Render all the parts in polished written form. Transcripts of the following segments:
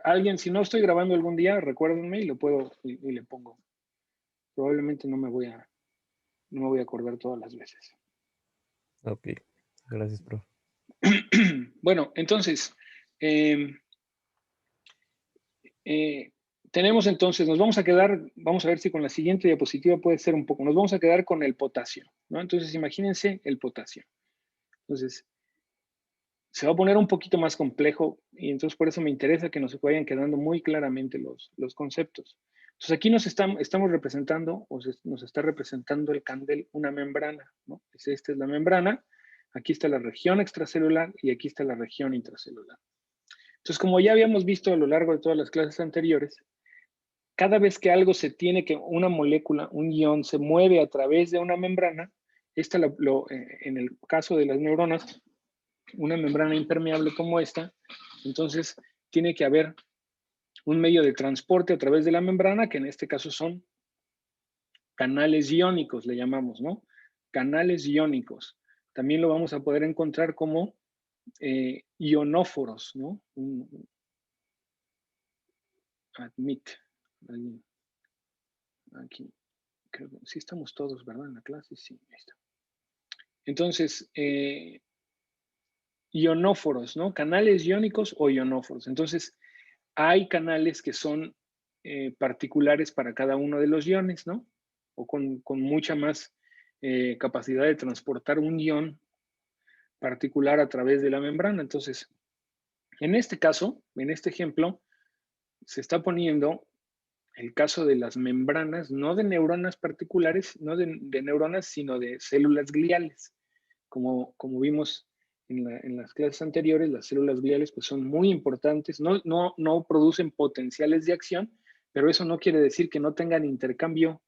Alguien, si no estoy grabando algún día, recuérdenme y lo puedo y le pongo. Probablemente no me voy a acordar todas las veces. Ok, gracias, profe. Bueno, entonces, eh, eh, tenemos entonces, nos vamos a quedar, vamos a ver si con la siguiente diapositiva puede ser un poco, nos vamos a quedar con el potasio, ¿no? Entonces, imagínense el potasio. Entonces, se va a poner un poquito más complejo y entonces por eso me interesa que nos vayan quedando muy claramente los conceptos. Entonces aquí estamos representando, nos está representando el candel, una membrana, ¿no? Esta es la membrana, aquí está la región extracelular y aquí está la región intracelular. Entonces, como ya habíamos visto a lo largo de todas las clases anteriores, cada vez que algo se tiene que, una molécula, un ion, se mueve a través de una membrana, en el caso de las neuronas, una membrana impermeable como esta, entonces tiene que haber un medio de transporte a través de la membrana, que en este caso son canales iónicos, le llamamos, ¿no? Canales iónicos. También lo vamos a poder encontrar como ionóforos, ¿no? Admit. Aquí, creo que sí estamos todos, ¿verdad? En la clase, sí, ahí está. Entonces, ionóforos, ¿no? Canales iónicos o ionóforos. Entonces, hay canales que son particulares para cada uno de los iones, ¿no? O con mucha más capacidad de transportar un ion particular a través de la membrana. Entonces, en este caso, en este ejemplo, se está poniendo el caso de las membranas, no de neuronas particulares, no de neuronas, sino de células gliales. Como vimos en las clases anteriores, las células gliales pues, son muy importantes, no producen potenciales de acción, pero eso no quiere decir que no tengan intercambio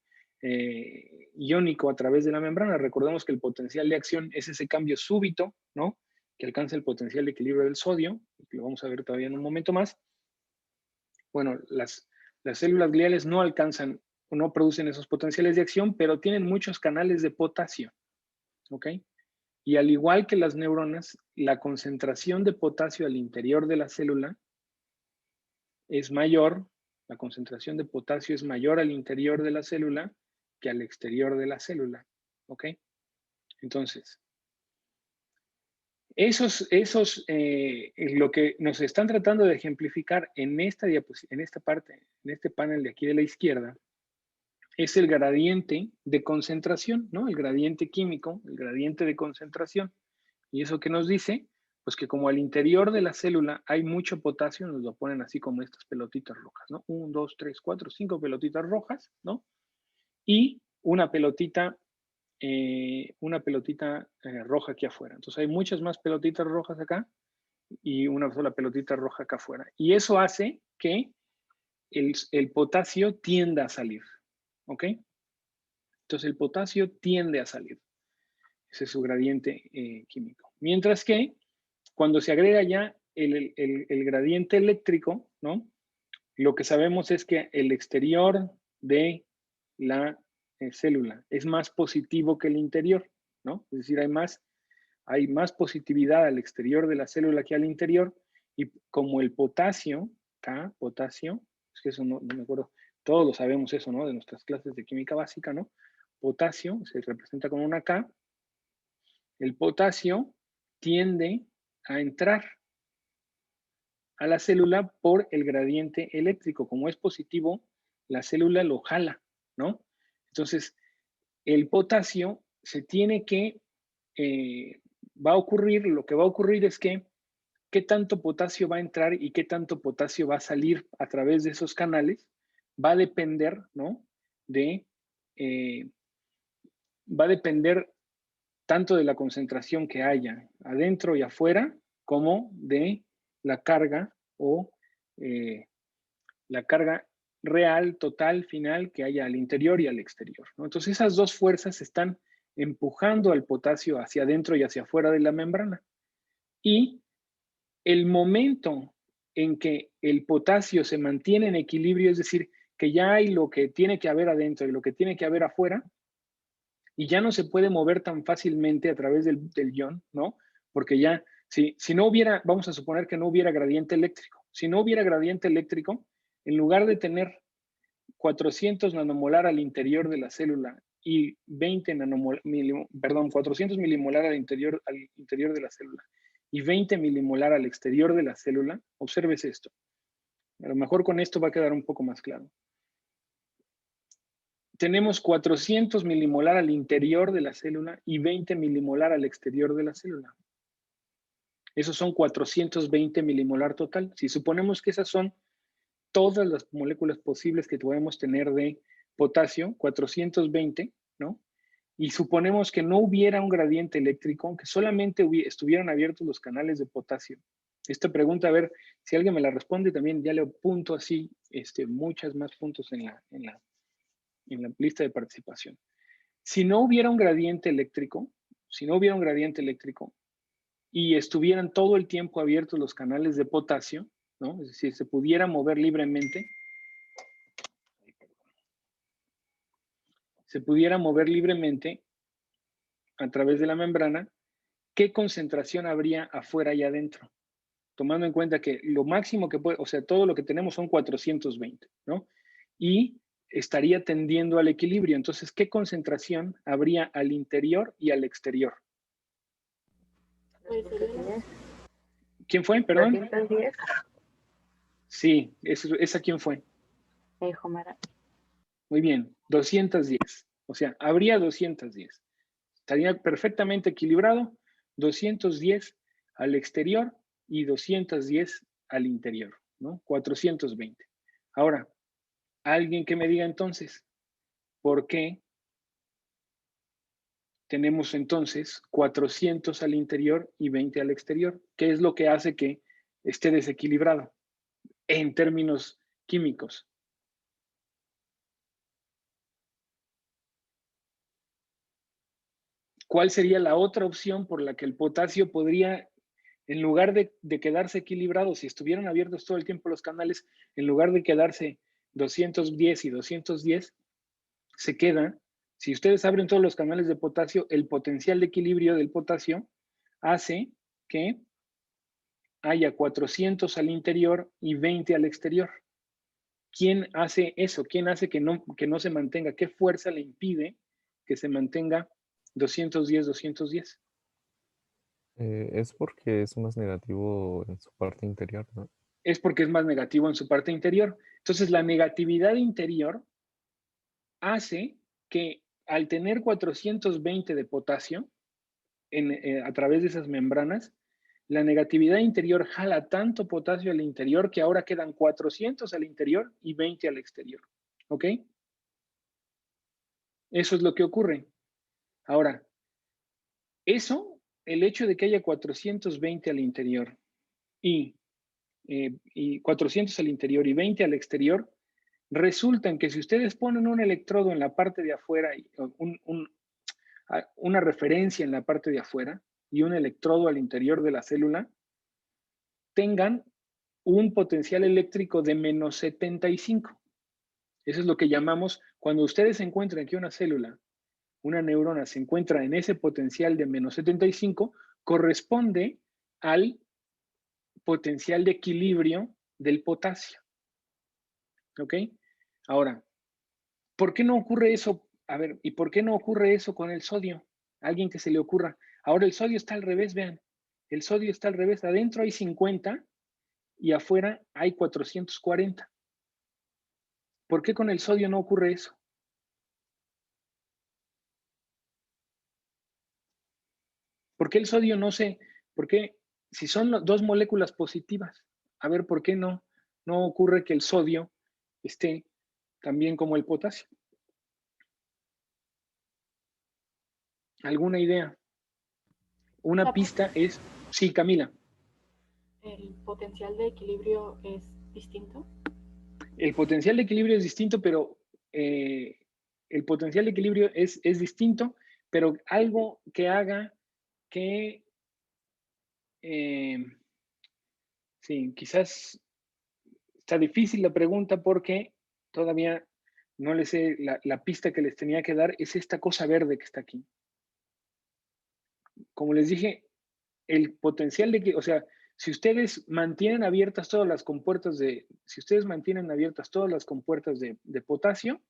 iónico a través de la membrana. Recordemos que el potencial de acción es ese cambio súbito, ¿no? Que alcanza el potencial de equilibrio del sodio, que lo vamos a ver todavía en un momento más. Bueno, las células gliales no alcanzan o no producen esos potenciales de acción, pero tienen muchos canales de potasio, ¿ok? Y al igual que las neuronas, la concentración de potasio al interior de la célula es mayor, la concentración de potasio es mayor al interior de la célula que al exterior de la célula, ¿ok? Entonces, lo que nos están tratando de ejemplificar en en esta parte, en este panel de aquí de la izquierda, es el gradiente de concentración, ¿no? El gradiente químico, el gradiente de concentración. ¿Y eso qué nos dice? Pues que como al interior de la célula hay mucho potasio, nos lo ponen así como estas pelotitas rojas, ¿no? 1, 2, 3, 4, 5 pelotitas rojas, ¿no? Y una pelotita roja aquí afuera. Entonces hay muchas más pelotitas rojas acá y una sola pelotita roja acá afuera. Y eso hace que el potasio tienda a salir, ¿ok? Entonces el potasio tiende a salir. Ese es su gradiente químico. Mientras que cuando se agrega ya el gradiente eléctrico, ¿no? Lo que sabemos es que el exterior de la célula es más positivo que el interior, ¿no? Es decir, hay más positividad al exterior de la célula que al interior, y como el potasio, K, potasio, es que eso no me acuerdo, todos lo sabemos eso, ¿no? De nuestras clases de química básica, ¿no? Potasio se representa con una K, el potasio tiende a entrar a la célula por el gradiente eléctrico. Como es positivo, la célula lo jala, ¿no? Entonces, el potasio se tiene que, lo que va a ocurrir es que qué tanto potasio va a entrar y qué tanto potasio va a salir a través de esos canales, va a depender, ¿no? Eh, va a depender tanto de la concentración que haya adentro y afuera, como de la carga o eh, la carga real, total, final que haya al interior y al exterior, ¿no? Entonces esas dos fuerzas están empujando al potasio hacia adentro y hacia afuera de la membrana. Y el momento en que el potasio se mantiene en equilibrio, es decir, que ya hay lo que tiene que haber adentro y lo que tiene que haber afuera, y ya no se puede mover tan fácilmente a través del ion, ¿no? Porque ya, si no hubiera, vamos a suponer que no hubiera gradiente eléctrico, Si no hubiera gradiente eléctrico, en lugar de tener 400 nanomolar al interior de la célula y 400 milimolar al interior de la célula y 20 milimolar al exterior de la célula, observes esto. A lo mejor con esto va a quedar un poco más claro. Tenemos 400 milimolar al interior de la célula y 20 milimolar al exterior de la célula. Esos son 420 milimolar total. Si suponemos que esas son todas las moléculas posibles que podemos tener de potasio, 420, ¿no? Y suponemos que no hubiera un gradiente eléctrico, que solamente estuvieran abiertos los canales de potasio. Esta pregunta, a ver si alguien me la responde, también ya le apunto así muchas más puntos en la lista de participación. Si no hubiera un gradiente eléctrico, y estuvieran todo el tiempo abiertos los canales de potasio, ¿no? Es decir, se pudiera mover libremente, a través de la membrana, ¿qué concentración habría afuera y adentro? Tomando en cuenta que lo máximo que puede, o sea, todo lo que tenemos son 420, ¿no? Y estaría tendiendo al equilibrio. Entonces, ¿qué concentración habría al interior y al exterior? ¿Quién fue? Perdón. 210. Sí, ¿esa quién fue? Jomara. Muy bien, 210. O sea, habría 210. Estaría perfectamente equilibrado, 210 al exterior y 210 al interior, ¿no? 420. Ahora, alguien que me diga entonces, ¿por qué tenemos entonces 400 al interior y 20 al exterior? ¿Qué es lo que hace que esté desequilibrado en términos químicos? ¿Cuál sería la otra opción por la que el potasio podría, en lugar de quedarse equilibrado, si estuvieran abiertos todo el tiempo los canales, en lugar de quedarse 210 y 210, se queda, si ustedes abren todos los canales de potasio, el potencial de equilibrio del potasio hace que haya 400 al interior y 20 al exterior. ¿Quién hace eso? ¿Quién hace que no se mantenga? ¿Qué fuerza le impide que se mantenga 210, 210? Es porque es más negativo en su parte interior, ¿no? Es porque es más negativo en su parte interior. Entonces, la negatividad interior hace que al tener 420 de potasio a través de esas membranas, la negatividad interior jala tanto potasio al interior que ahora quedan 400 al interior y 20 al exterior. ¿Ok? Eso es lo que ocurre. Ahora, el hecho de que haya 420 al interior y 400 al interior y 20 al exterior, resulta en que si ustedes ponen un electrodo en la parte de afuera, una referencia en la parte de afuera y un electrodo al interior de la célula, tengan un potencial eléctrico de menos 75. Eso es lo que llamamos, cuando ustedes encuentran que una célula, una neurona, se encuentra en ese potencial de menos 75, corresponde al potencial de equilibrio del potasio. ¿Ok? Ahora, ¿por qué no ocurre eso? A ver, ¿y por qué no ocurre eso con el sodio? Alguien que se le ocurra. Ahora el sodio está al revés, vean. El sodio está al revés. Adentro hay 50 y afuera hay 440. ¿Por qué con el sodio no ocurre eso? ¿Por qué el sodio no se... ¿Por qué? Si son dos moléculas positivas, a ver, ¿por qué no ocurre que el sodio esté también como el potasio? ¿Alguna idea? Una pista es... Sí, Camila. ¿El potencial de equilibrio es distinto? El potencial de equilibrio es distinto, pero el potencial de equilibrio es distinto, pero algo que haga que... sí, quizás está difícil la pregunta porque todavía no les sé, la pista que les tenía que dar es esta cosa verde que está aquí. Como les dije, el potencial de que, o sea, Si ustedes mantienen abiertas todas las compuertas si ustedes mantienen abiertas todas las compuertas de potasio,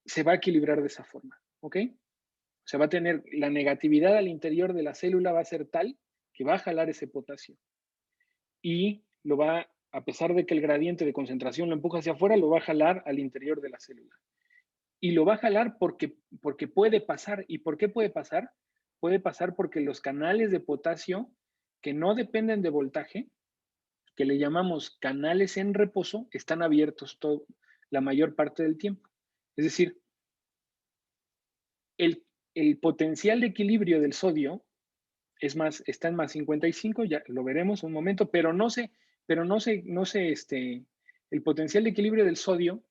se va a equilibrar de esa forma, ¿ok? O sea, va a tener la negatividad al interior de la célula va a ser tal que va a jalar ese potasio y lo va, a pesar de que el gradiente de concentración lo empuja hacia afuera, lo va a jalar al interior de la célula. Y lo va a jalar porque puede pasar. ¿Y por qué puede pasar? Puede pasar porque los canales de potasio que no dependen de voltaje, que le llamamos canales en reposo, están abiertos la mayor parte del tiempo. Es decir, el potencial de equilibrio del sodio está en más 55, ya lo veremos un momento, pero no sé, el potencial de equilibrio del sodio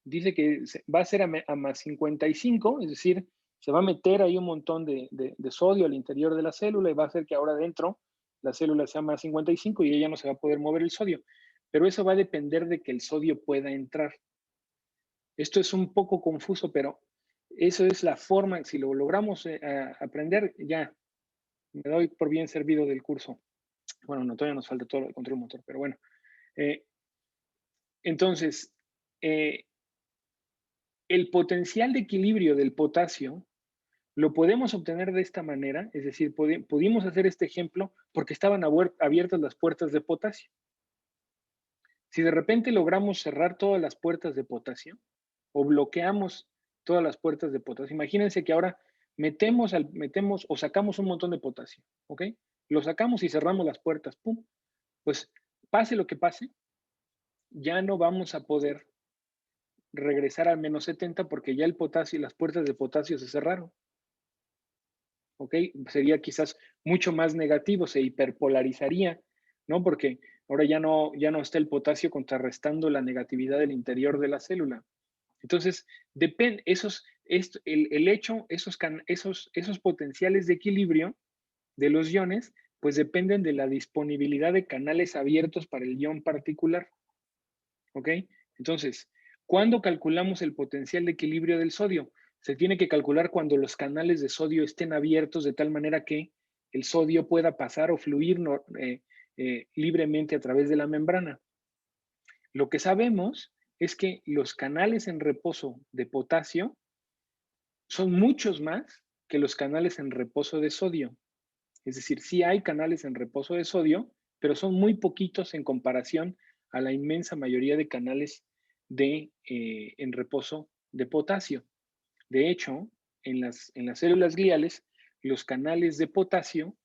dice que va a ser a más 55, es decir, se va a meter ahí un montón de sodio al interior de la célula y va a hacer que ahora dentro la célula sea más 55 y ella no se va a poder mover el sodio. Pero eso va a depender de que el sodio pueda entrar. Esto es un poco confuso, pero eso es la forma, si lo logramos aprender, ya me doy por bien servido del curso. Bueno, no, todavía nos falta todo el control motor, pero bueno. Entonces, el potencial de equilibrio del potasio lo podemos obtener de esta manera, es decir, pudimos hacer este ejemplo porque estaban abiertas las puertas de potasio. Si de repente logramos cerrar todas las puertas de potasio o bloqueamos todas las puertas de potasio, imagínense que ahora metemos o sacamos un montón de potasio, ¿ok? Lo sacamos y cerramos las puertas, ¡pum! Pues pase lo que pase, ya no vamos a poder regresar al menos 70 porque ya el potasio y las puertas de potasio se cerraron. ¿Ok? Sería quizás mucho más negativo, se hiperpolarizaría, ¿no? Porque ahora ya no está el potasio contrarrestando la negatividad del interior de la célula. Entonces, esos potenciales de equilibrio de los iones, pues dependen de la disponibilidad de canales abiertos para el ion particular. ¿Ok? Entonces, ¿cuándo calculamos el potencial de equilibrio del sodio? Se tiene que calcular cuando los canales de sodio estén abiertos de tal manera que el sodio pueda pasar o fluir libremente a través de la membrana. Lo que sabemos es que los canales en reposo de potasio son muchos más que los canales en reposo de sodio. Es decir, sí hay canales en reposo de sodio, pero son muy poquitos en comparación a la inmensa mayoría de canales en reposo de potasio. De hecho, en las células gliales, los canales de potasio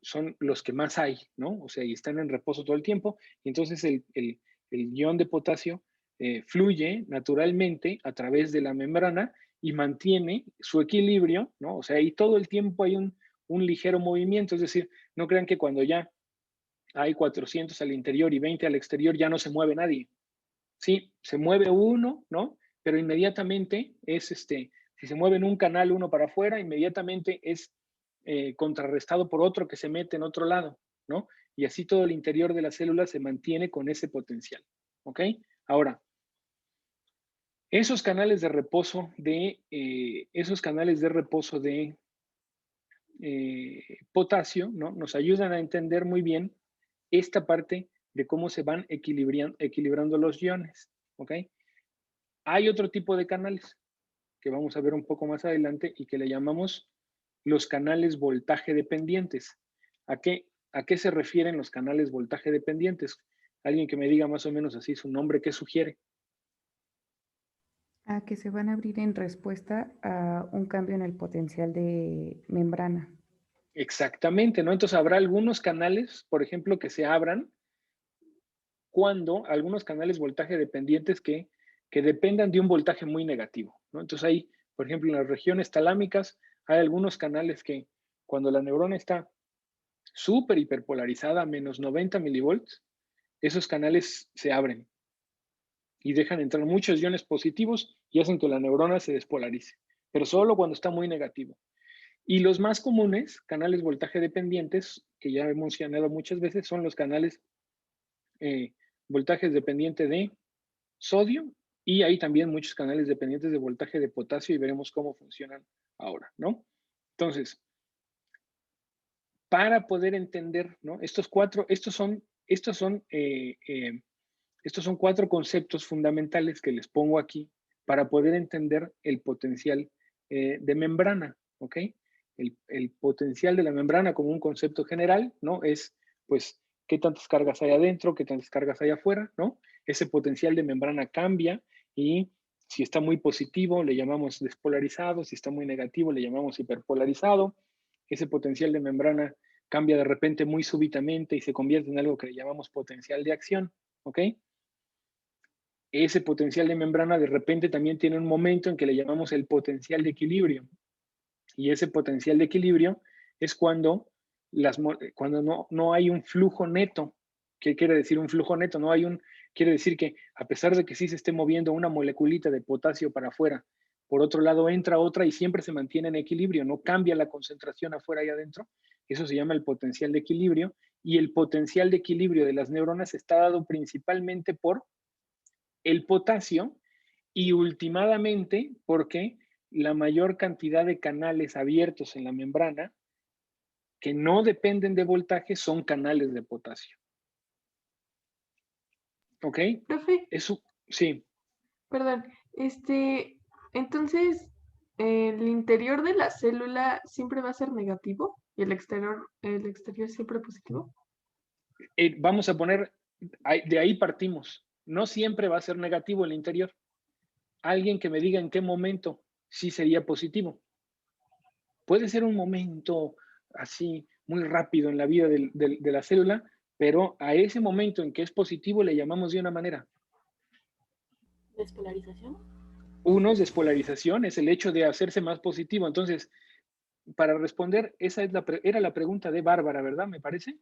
son los que más hay, ¿no? O sea, y están en reposo todo el tiempo, y entonces el ion de potasio fluye naturalmente a través de la membrana y mantiene su equilibrio, ¿no? O sea, y todo el tiempo hay un ligero movimiento, es decir, no crean que cuando ya hay 400 al interior y 20 al exterior ya no se mueve nadie. Sí, se mueve uno, ¿no? Pero inmediatamente si se mueve en un canal uno para afuera, inmediatamente es contrarrestado por otro que se mete en otro lado, ¿no? Y así todo el interior de la célula se mantiene con ese potencial, ¿ok? Ahora, esos canales de reposo de potasio, ¿no? Nos ayudan a entender muy bien esta parte de cómo se van equilibrando los iones, ¿ok? Hay otro tipo de canales que vamos a ver un poco más adelante y que le llamamos los canales voltaje dependientes. ¿A qué se refieren los canales voltaje dependientes? Alguien que me diga más o menos así su nombre, ¿qué sugiere? A que se van a abrir en respuesta a un cambio en el potencial de membrana. Exactamente, ¿no? Entonces habrá algunos canales, por ejemplo, que se abran algunos canales voltaje dependientes que dependan de un voltaje muy negativo, ¿no? Entonces hay, por ejemplo, en las regiones talámicas hay algunos canales que cuando la neurona está súper hiperpolarizada, menos 90 milivolts, esos canales se abren y dejan entrar muchos iones positivos y hacen que la neurona se despolarice, pero solo cuando está muy negativo. Y los más comunes, canales voltaje dependientes, que ya he mencionado muchas veces, son los canales voltajes dependientes de sodio y hay también muchos canales dependientes de voltaje de potasio y veremos cómo funcionan ahora, ¿no? Entonces, para poder entender, ¿no? Estos son 4 conceptos fundamentales que les pongo aquí para poder entender el potencial de membrana, ¿ok? El potencial de la membrana como un concepto general, ¿no? Es, pues, qué tantas cargas hay adentro, qué tantas cargas hay afuera, ¿no? Ese potencial de membrana cambia y si está muy positivo le llamamos despolarizado, si está muy negativo le llamamos hiperpolarizado. Ese potencial de membrana cambia de repente muy súbitamente y se convierte en algo que le llamamos potencial de acción, ¿ok? Ese potencial de membrana de repente también tiene un momento en que le llamamos el potencial de equilibrio. Y ese potencial de equilibrio es cuando no hay un flujo neto. ¿Qué quiere decir un flujo neto? Quiere decir que a pesar de que sí se esté moviendo una moleculita de potasio para afuera, por otro lado entra otra y siempre se mantiene en equilibrio, no cambia la concentración afuera y adentro. Eso se llama el potencial de equilibrio. Y el potencial de equilibrio de las neuronas está dado principalmente por el potasio y últimamente porque la mayor cantidad de canales abiertos en la membrana que no dependen de voltaje son canales de potasio. ¿Ok? Profe, Eso, sí. perdón, entonces, ¿el interior de la célula siempre va a ser negativo y el exterior siempre positivo? Vamos a poner, de ahí partimos. No siempre va a ser negativo el interior. Alguien que me diga en qué momento sí sería positivo. Puede ser un momento así muy rápido en la vida de la célula, pero a ese momento en que es positivo le llamamos de una manera. Despolarización. Uno es despolarización, es el hecho de hacerse más positivo. Entonces, para responder, esa era la pregunta de Bárbara, ¿verdad? ¿Me parece?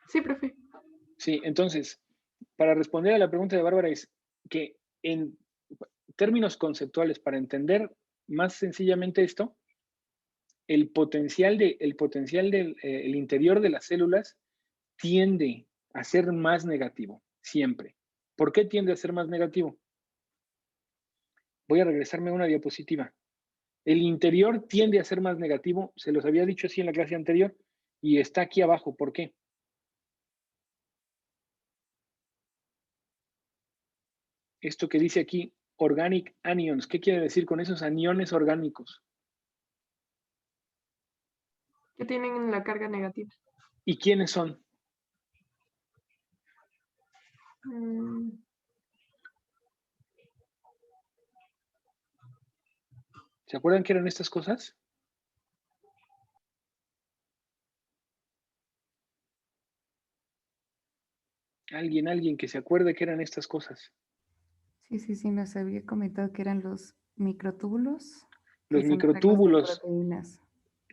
Sí, profe. Sí, entonces, para responder a la pregunta de Bárbara es que en términos conceptuales, para entender más sencillamente esto, el potencial del el interior de las células tiende a ser más negativo, siempre. ¿Por qué tiende a ser más negativo? Voy a regresarme a una diapositiva. El interior tiende a ser más negativo, se los había dicho así en la clase anterior, y está aquí abajo. ¿Por qué? Esto que dice aquí, organic anions, ¿qué quiere decir con esos aniones orgánicos? Que tienen la carga negativa. ¿Y quiénes son? ¿Se acuerdan qué eran estas cosas? Alguien que se acuerde qué eran estas cosas. Sí, nos había comentado que eran los microtúbulos. Los que son fragmentos de microtúbulos. proteínas.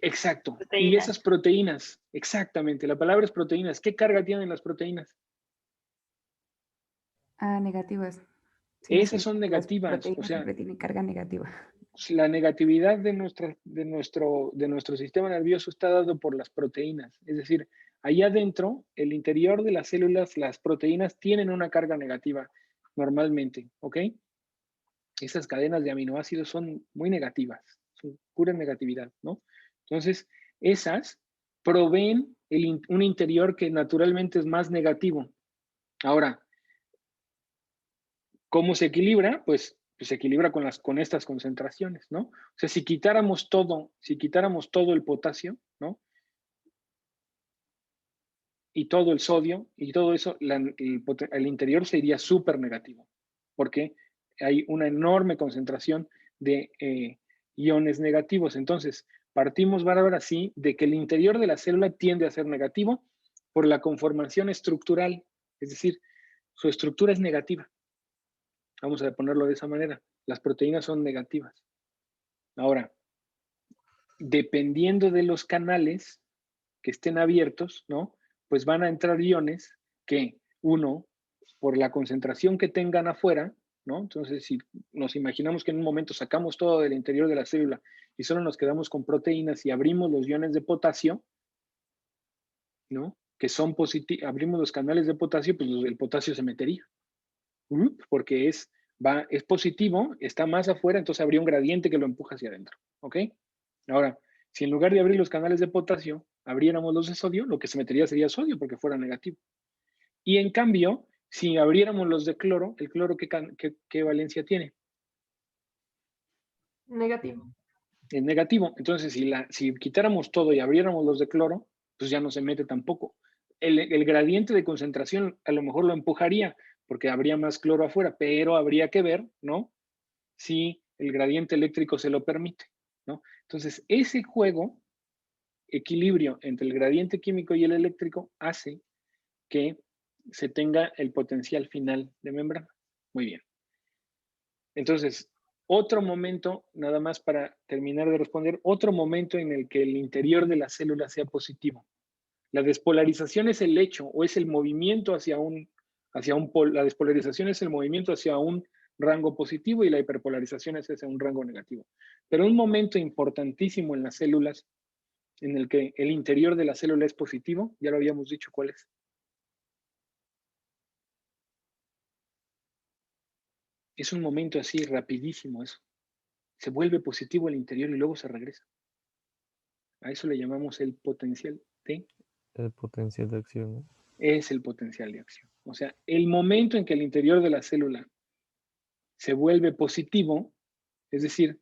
Exacto. Proteínas. Y esas proteínas, exactamente. La palabra es proteínas. ¿Qué carga tienen las proteínas? Negativas. Esas son Las negativas. O proteínas sea, siempre tienen carga negativa. la negatividad de nuestro sistema nervioso está dado por las proteínas. Es decir, allá adentro, el interior de las células, las proteínas tienen una carga negativa normalmente, ¿ok? Esas cadenas de aminoácidos son muy negativas, son pura negatividad, ¿no? Entonces, esas proveen un interior que naturalmente es más negativo. Ahora, ¿cómo se equilibra? Pues se equilibra con estas concentraciones, ¿no? O sea, si quitáramos todo el potasio, ¿no? Y todo el sodio y todo eso, el interior sería súper negativo, porque hay una enorme concentración de iones negativos. Entonces, partimos, Bárbara, sí, de que el interior de la célula tiende a ser negativo por la conformación estructural, es decir, su estructura es negativa. Vamos a ponerlo de esa manera. Las proteínas son negativas. Ahora, dependiendo de los canales que estén abiertos, ¿no? Pues van a entrar iones que, uno, por la concentración que tengan afuera, ¿no? Entonces, si nos imaginamos que en un momento sacamos todo del interior de la célula y solo nos quedamos con proteínas y abrimos los iones de potasio, ¿no? Que son positivos, abrimos los canales de potasio, pues el potasio se metería. Porque es positivo, está más afuera, entonces habría un gradiente que lo empuja hacia adentro, ¿ok? Ahora, si en lugar de abrir los canales de potasio, abriéramos los de sodio, lo que se metería sería sodio porque fuera negativo. Y en cambio, si abriéramos los de cloro, ¿el cloro qué valencia tiene? Negativo. Es negativo. Entonces, si quitáramos todo y abriéramos los de cloro, pues ya no se mete tampoco. El gradiente de concentración a lo mejor lo empujaría porque habría más cloro afuera, pero habría que ver, ¿no? Si el gradiente eléctrico se lo permite, ¿no? Entonces, ese juego, equilibrio entre el gradiente químico y el eléctrico, hace que se tenga el potencial final de membrana. Muy bien. Entonces, otro momento, nada más para terminar de responder, otro momento en el que el interior de la célula sea positivo. La despolarización es el hecho o es el movimiento hacia la despolarización es el movimiento hacia un rango positivo y la hiperpolarización es hacia un rango negativo. Pero un momento importantísimo en las células en el que el interior de la célula es positivo, ya lo habíamos dicho cuál es. Es un momento así rapidísimo eso. Se vuelve positivo el interior y luego se regresa. A eso le llamamos el potencial de... El potencial de acción, ¿no? Es el potencial de acción. O sea, el momento en que el interior de la célula se vuelve positivo, es decir,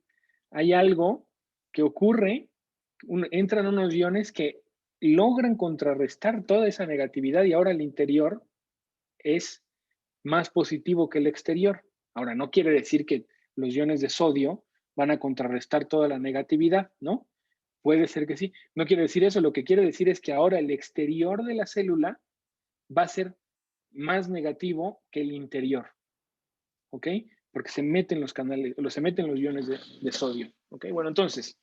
hay algo que ocurre, entran unos iones que logran contrarrestar toda esa negatividad y ahora el interior es más positivo que el exterior. Ahora, no quiere decir que los iones de sodio van a contrarrestar toda la negatividad, ¿no? Puede ser que sí. No quiere decir eso. Lo que quiere decir es que ahora el exterior de la célula va a ser más negativo que el interior, ¿ok? Porque se meten los canales, se meten los iones de sodio, ¿ok? Bueno, entonces,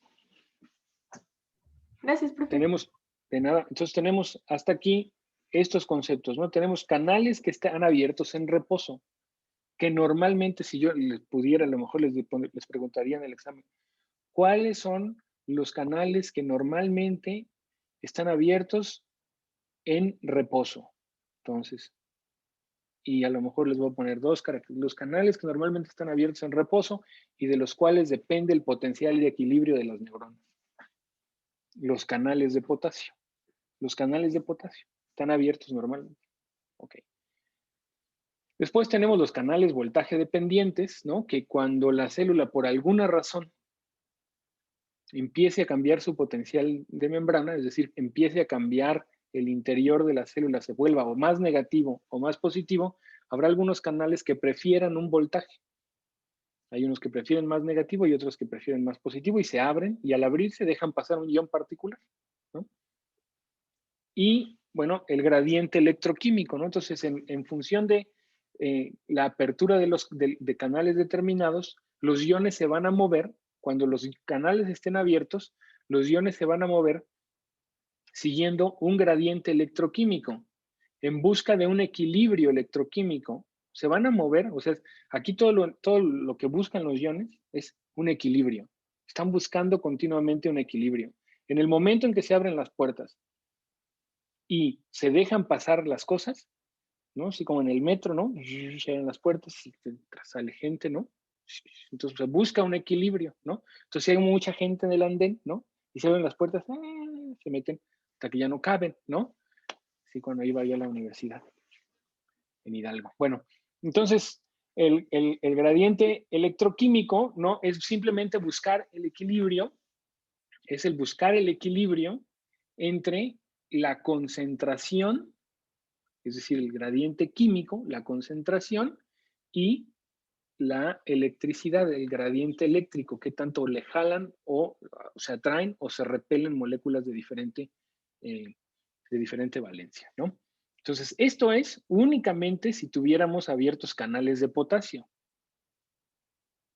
Gracias, profe. tenemos, de nada, entonces tenemos hasta aquí estos conceptos, ¿no? Tenemos canales que están abiertos en reposo, que normalmente si yo les pudiera, a lo mejor les preguntaría en el examen, ¿cuáles son los canales que normalmente están abiertos en reposo? Entonces, y a lo mejor les voy a poner dos características, los canales que normalmente están abiertos en reposo y de los cuales depende el potencial de equilibrio de las neuronas. Los canales de potasio. Los canales de potasio están abiertos normalmente. Ok. Después tenemos los canales voltaje dependientes, ¿no? Que cuando la célula por alguna razón empiece a cambiar su potencial de membrana, es decir, empiece a cambiar el interior de la célula, se vuelva o más negativo o más positivo, habrá algunos canales que prefieran un voltaje. Hay unos que prefieren más negativo y otros que prefieren más positivo y se abren y al abrirse dejan pasar un ion particular, ¿no? Y, bueno, el gradiente electroquímico, ¿no? Entonces, en función de la apertura de canales determinados, los iones se van a mover. Cuando los canales estén abiertos, los iones se van a mover siguiendo un gradiente electroquímico en busca de un equilibrio electroquímico. Se van a mover, o sea, aquí todo lo que buscan los iones es un equilibrio. Están buscando continuamente un equilibrio. En el momento en que se abren las puertas y se dejan pasar las cosas, ¿no? Así como en el metro, ¿no? Se abren las puertas y sale gente, ¿no? Entonces se busca un equilibrio, ¿no? Entonces si hay mucha gente en el andén, ¿no? Y se abren las puertas, se meten hasta que ya no caben, ¿no? Así cuando iba yo a la universidad en Hidalgo. Bueno, entonces el gradiente electroquímico, ¿no? Es simplemente buscar el equilibrio, es el buscar el equilibrio entre la concentración, es decir, el gradiente químico, la concentración y la electricidad, el gradiente eléctrico, que tanto le jalan o se atraen o se repelen moléculas de diferente valencia, ¿no? Entonces, esto es únicamente si tuviéramos abiertos canales de potasio.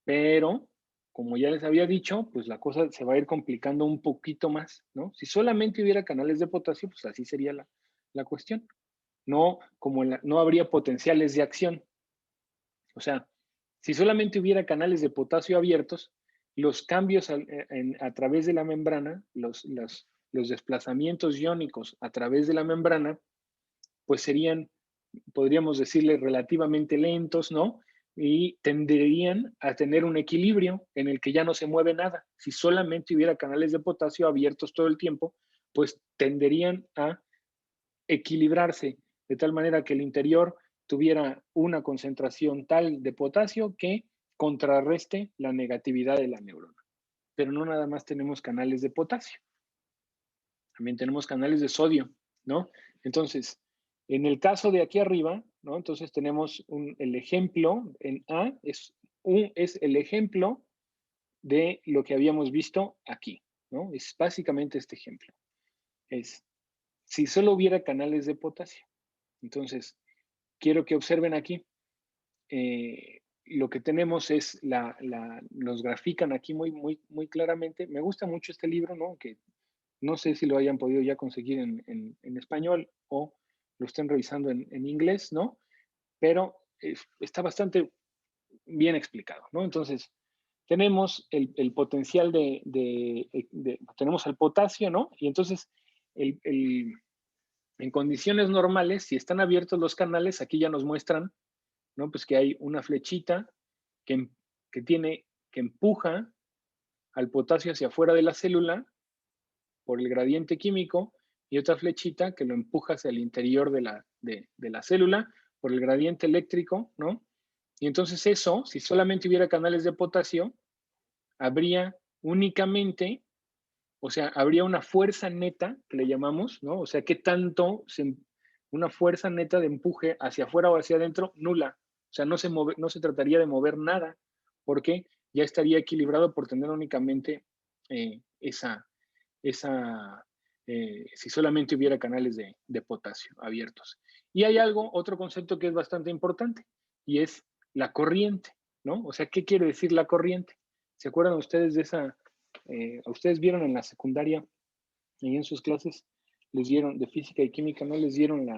Pero, como ya les había dicho, pues la cosa se va a ir complicando un poquito más, ¿no? Si solamente hubiera canales de potasio, pues así sería la cuestión. No, no habría potenciales de acción. O sea, si solamente hubiera canales de potasio abiertos, los cambios a través de la membrana, los desplazamientos iónicos a través de la membrana, pues serían, podríamos decirle, relativamente lentos, ¿no? Y tenderían a tener un equilibrio en el que ya no se mueve nada. Si solamente hubiera canales de potasio abiertos todo el tiempo, pues tenderían a equilibrarse de tal manera que el interior tuviera una concentración tal de potasio que contrarreste la negatividad de la neurona. Pero no nada más tenemos canales de potasio, también tenemos canales de sodio, ¿no? Entonces, en el caso de aquí arriba, ¿no? Entonces tenemos el ejemplo en A, es el ejemplo de lo que habíamos visto aquí, ¿no? Es básicamente este ejemplo. Es si solo hubiera canales de potasio. Entonces, quiero que observen aquí. Lo que tenemos es, los grafican aquí muy claramente. Me gusta mucho este libro, ¿no? Que no sé si lo hayan podido ya conseguir en español o lo estén revisando en inglés, ¿no? Pero está bastante bien explicado, ¿no? Entonces, tenemos el potencial tenemos el potasio, ¿no? Y entonces, en condiciones normales, si están abiertos los canales, aquí ya nos muestran, ¿no? Pues que hay una flechita que empuja al potasio hacia afuera de la célula por el gradiente químico y otra flechita que lo empuja hacia el interior de la célula por el gradiente eléctrico, ¿no? Y entonces eso, si solamente hubiera canales de potasio, habría únicamente, o sea, habría una fuerza neta, que le llamamos, ¿no? O sea, ¿qué tanto una fuerza neta de empuje hacia afuera o hacia adentro? Nula. O sea, no se trataría de mover nada, porque ya estaría equilibrado por tener únicamente si solamente hubiera canales de potasio abiertos. Y hay otro concepto que es bastante importante, y es la corriente, ¿no? O sea, ¿qué quiere decir la corriente? ¿Se acuerdan ustedes de esa? Ustedes vieron en la secundaria y en sus clases les dieron de física y química, ¿no? Les dieron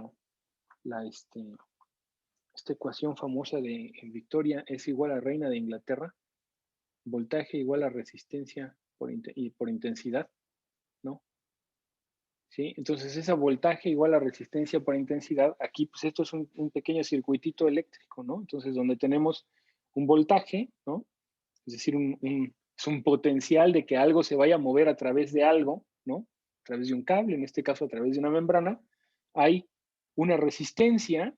esta ecuación famosa de Victoria es igual a reina de Inglaterra, voltaje igual a resistencia por intensidad, ¿no? ¿Sí? Entonces, esa voltaje igual a resistencia por intensidad, aquí pues esto es un pequeño circuitito eléctrico, ¿no? Entonces, donde tenemos un voltaje, ¿no? Es decir, es un potencial de que algo se vaya a mover a través de algo, ¿no? A través de un cable, en este caso a través de una membrana. Hay una resistencia,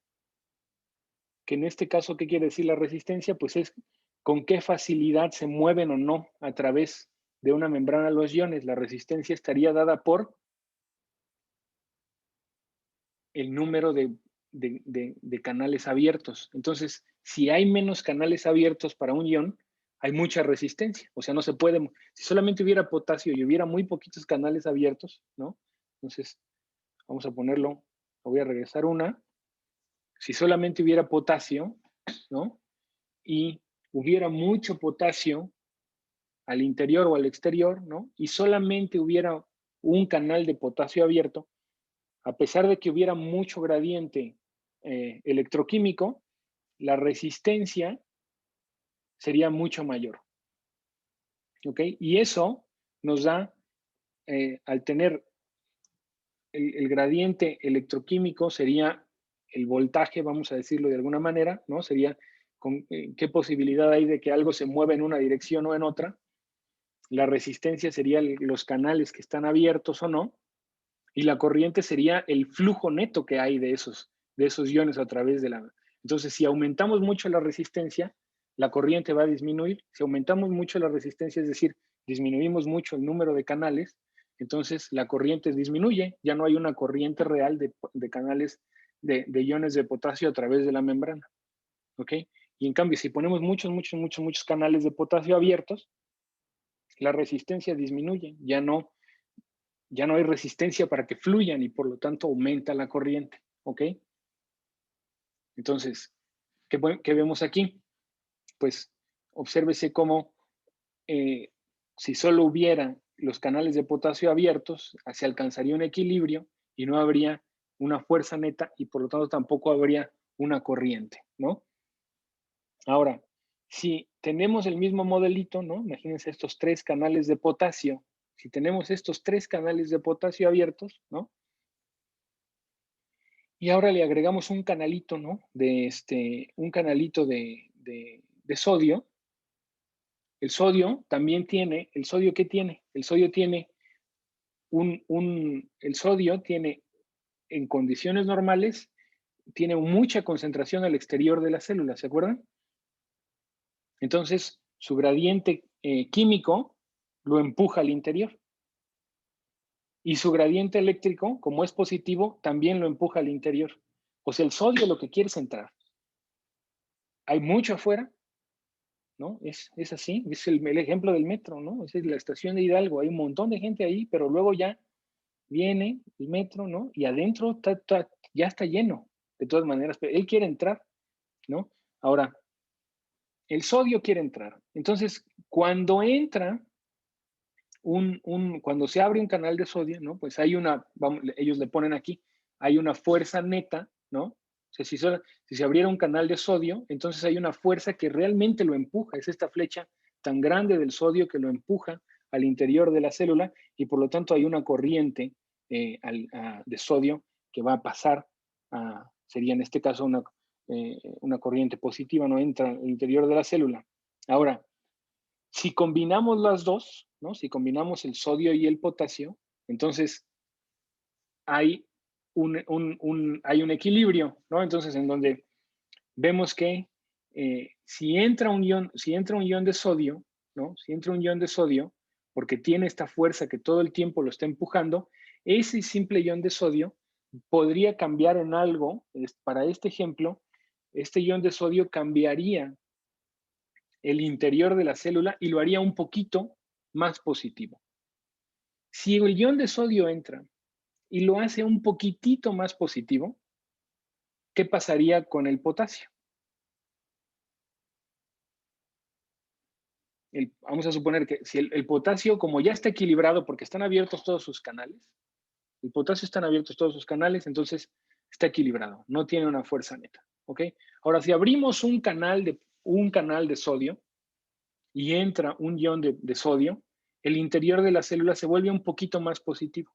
que en este caso, ¿qué quiere decir la resistencia? Pues es con qué facilidad se mueven o no a través de una membrana los iones. La resistencia estaría dada por el número de canales abiertos. Entonces, si hay menos canales abiertos para un ion, hay mucha resistencia. O sea, no se puede, si solamente hubiera potasio y hubiera muy poquitos canales abiertos, ¿no? Entonces, vamos a ponerlo, voy a regresar una. Si solamente hubiera potasio, ¿no? Y hubiera mucho potasio al interior o al exterior, ¿no? Y solamente hubiera un canal de potasio abierto, a pesar de que hubiera mucho gradiente electroquímico, la resistencia sería mucho mayor. ¿Ok? Y eso nos da, al tener el gradiente electroquímico, sería el voltaje, vamos a decirlo de alguna manera, ¿no? Sería qué posibilidad hay de que algo se mueva en una dirección o en otra. La resistencia sería los canales que están abiertos o no. Y la corriente sería el flujo neto que hay de esos iones a través de la... Entonces, si aumentamos mucho la resistencia, la corriente va a disminuir. Si aumentamos mucho la resistencia, es decir, disminuimos mucho el número de canales, entonces la corriente disminuye. Ya no hay una corriente real de canales de iones de potasio a través de la membrana. ¿Ok? Y en cambio, si ponemos muchos canales de potasio abiertos, la resistencia disminuye. Ya no hay resistencia para que fluyan y por lo tanto aumenta la corriente, ¿ok? Entonces, ¿qué vemos aquí? Pues obsérvese cómo si solo hubiera los canales de potasio abiertos, se alcanzaría un equilibrio y no habría una fuerza neta y por lo tanto tampoco habría una corriente, ¿no? Ahora, si tenemos el mismo modelito, ¿no? Imagínense estos 3 canales de potasio. Si tenemos estos 3 canales de potasio abiertos, ¿no? Y ahora le agregamos un canalito, ¿no? Un canalito de sodio. El sodio también tiene, ¿el sodio qué tiene? El sodio tiene el sodio tiene, en condiciones normales, tiene mucha concentración al exterior de la célula, ¿se acuerdan? Entonces, su gradiente químico lo empuja al interior. Y su gradiente eléctrico, como es positivo, también lo empuja al interior. O sea, el sodio lo que quiere es entrar. Hay mucho afuera, ¿no? Es así, es el ejemplo del metro, ¿no? Esa es la estación de Hidalgo, hay un montón de gente ahí, pero luego ya viene el metro, ¿no? Y adentro ya está lleno, de todas maneras, pero él quiere entrar, ¿no? Ahora, el sodio quiere entrar. Entonces, cuando entra, cuando se abre un canal de sodio, ¿no? Pues hay ellos le ponen aquí, hay una fuerza neta, ¿no? O sea, si se abriera un canal de sodio, entonces hay una fuerza que realmente lo empuja. Es esta flecha tan grande del sodio que lo empuja al interior de la célula y por lo tanto hay una corriente de sodio que va a pasar, sería en este caso una corriente positiva, no entra al interior de la célula. Ahora, si combinamos las dos, ¿no? Si combinamos el sodio y el potasio, entonces hay hay un equilibrio, ¿no? Entonces, en donde vemos que si entra un ion de sodio, ¿no? Si entra un ion de sodio, porque tiene esta fuerza que todo el tiempo lo está empujando, ese simple ion de sodio podría cambiar en algo. Para este ejemplo, este ion de sodio cambiaría el interior de la célula y lo haría un poquito más positivo. Si el ion de sodio entra y lo hace un poquitito más positivo, ¿qué pasaría con el potasio? Vamos a suponer que si el potasio, como ya está equilibrado porque están abiertos todos sus canales, el potasio están abiertos todos sus canales, entonces está equilibrado, no tiene una fuerza neta, ¿ok? Ahora, si abrimos un canal de sodio y entra un ion de sodio, el interior de la célula se vuelve un poquito más positivo.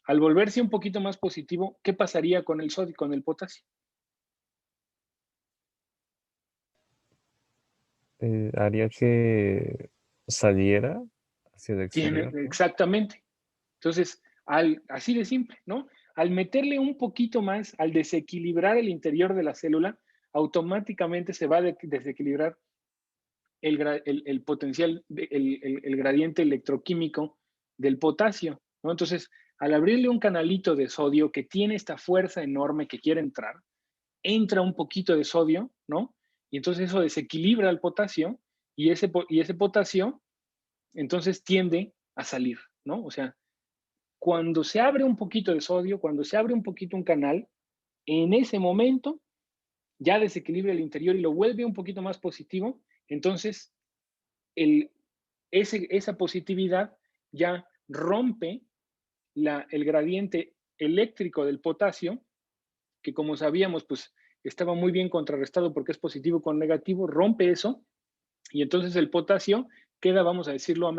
Al volverse un poquito más positivo, ¿qué pasaría con el sodio, con el potasio? Haría que saliera hacia el exterior, ¿no? Exactamente. Entonces, así de simple, ¿no? Al meterle un poquito más, al desequilibrar el interior de la célula, automáticamente se va a desequilibrar el potencial, el gradiente electroquímico del potasio, ¿no? Entonces, al abrirle un canalito de sodio que tiene esta fuerza enorme que quiere entrar, entra un poquito de sodio, ¿no? Y entonces eso desequilibra el potasio y ese potasio entonces tiende a salir, ¿no? O sea, cuando se abre un poquito de sodio, cuando se abre un poquito un canal, en ese momento ya desequilibra el interior y lo vuelve un poquito más positivo, entonces esa positividad ya rompe el gradiente eléctrico del potasio, que como sabíamos, pues estaba muy bien contrarrestado porque es positivo con negativo, rompe eso, y entonces el potasio queda, vamos a decirlo,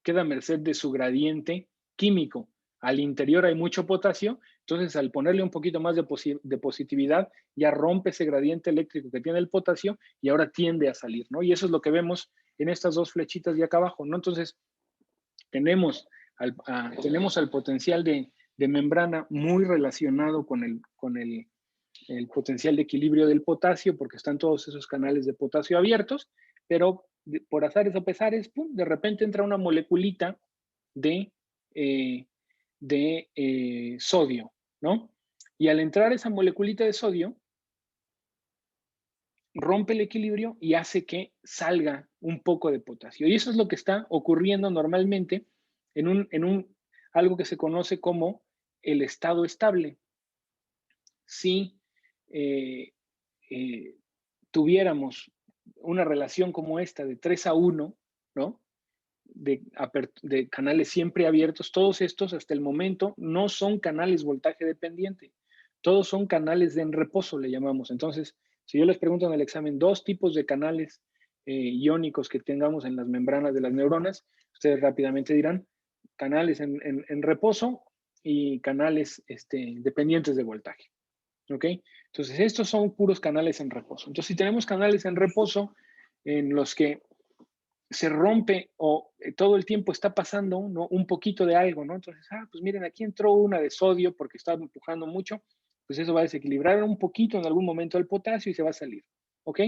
queda a merced de su gradiente químico. Al interior hay mucho potasio, entonces al ponerle un poquito más de positividad, ya rompe ese gradiente eléctrico que tiene el potasio y ahora tiende a salir, ¿no? Y eso es lo que vemos en estas dos flechitas de acá abajo, ¿no? Entonces, tenemos al potencial de membrana muy relacionado con el potencial de equilibrio del potasio, porque están todos esos canales de potasio abiertos, pero por azares o pesares, ¡pum!, de repente entra una moleculita de sodio, ¿no? Y al entrar esa moleculita de sodio, rompe el equilibrio y hace que salga un poco de potasio. Y eso es lo que está ocurriendo normalmente en algo que se conoce como el estado estable. Si tuviéramos una relación como esta de 3:1, ¿no? De canales siempre abiertos, todos estos hasta el momento no son canales voltaje dependiente, todos son canales en reposo, le llamamos. Entonces, si yo les pregunto en el examen 2 tipos de canales iónicos que tengamos en las membranas de las neuronas, ustedes rápidamente dirán canales en reposo y canales dependientes de voltaje. ¿Ok? Entonces, estos son puros canales en reposo. Entonces, si tenemos canales en reposo en los que se rompe o todo el tiempo está pasando, ¿no?, un poquito de algo, ¿no? Entonces, pues miren, aquí entró una de sodio porque estaba empujando mucho, pues eso va a desequilibrar un poquito en algún momento el potasio y se va a salir, ¿ok?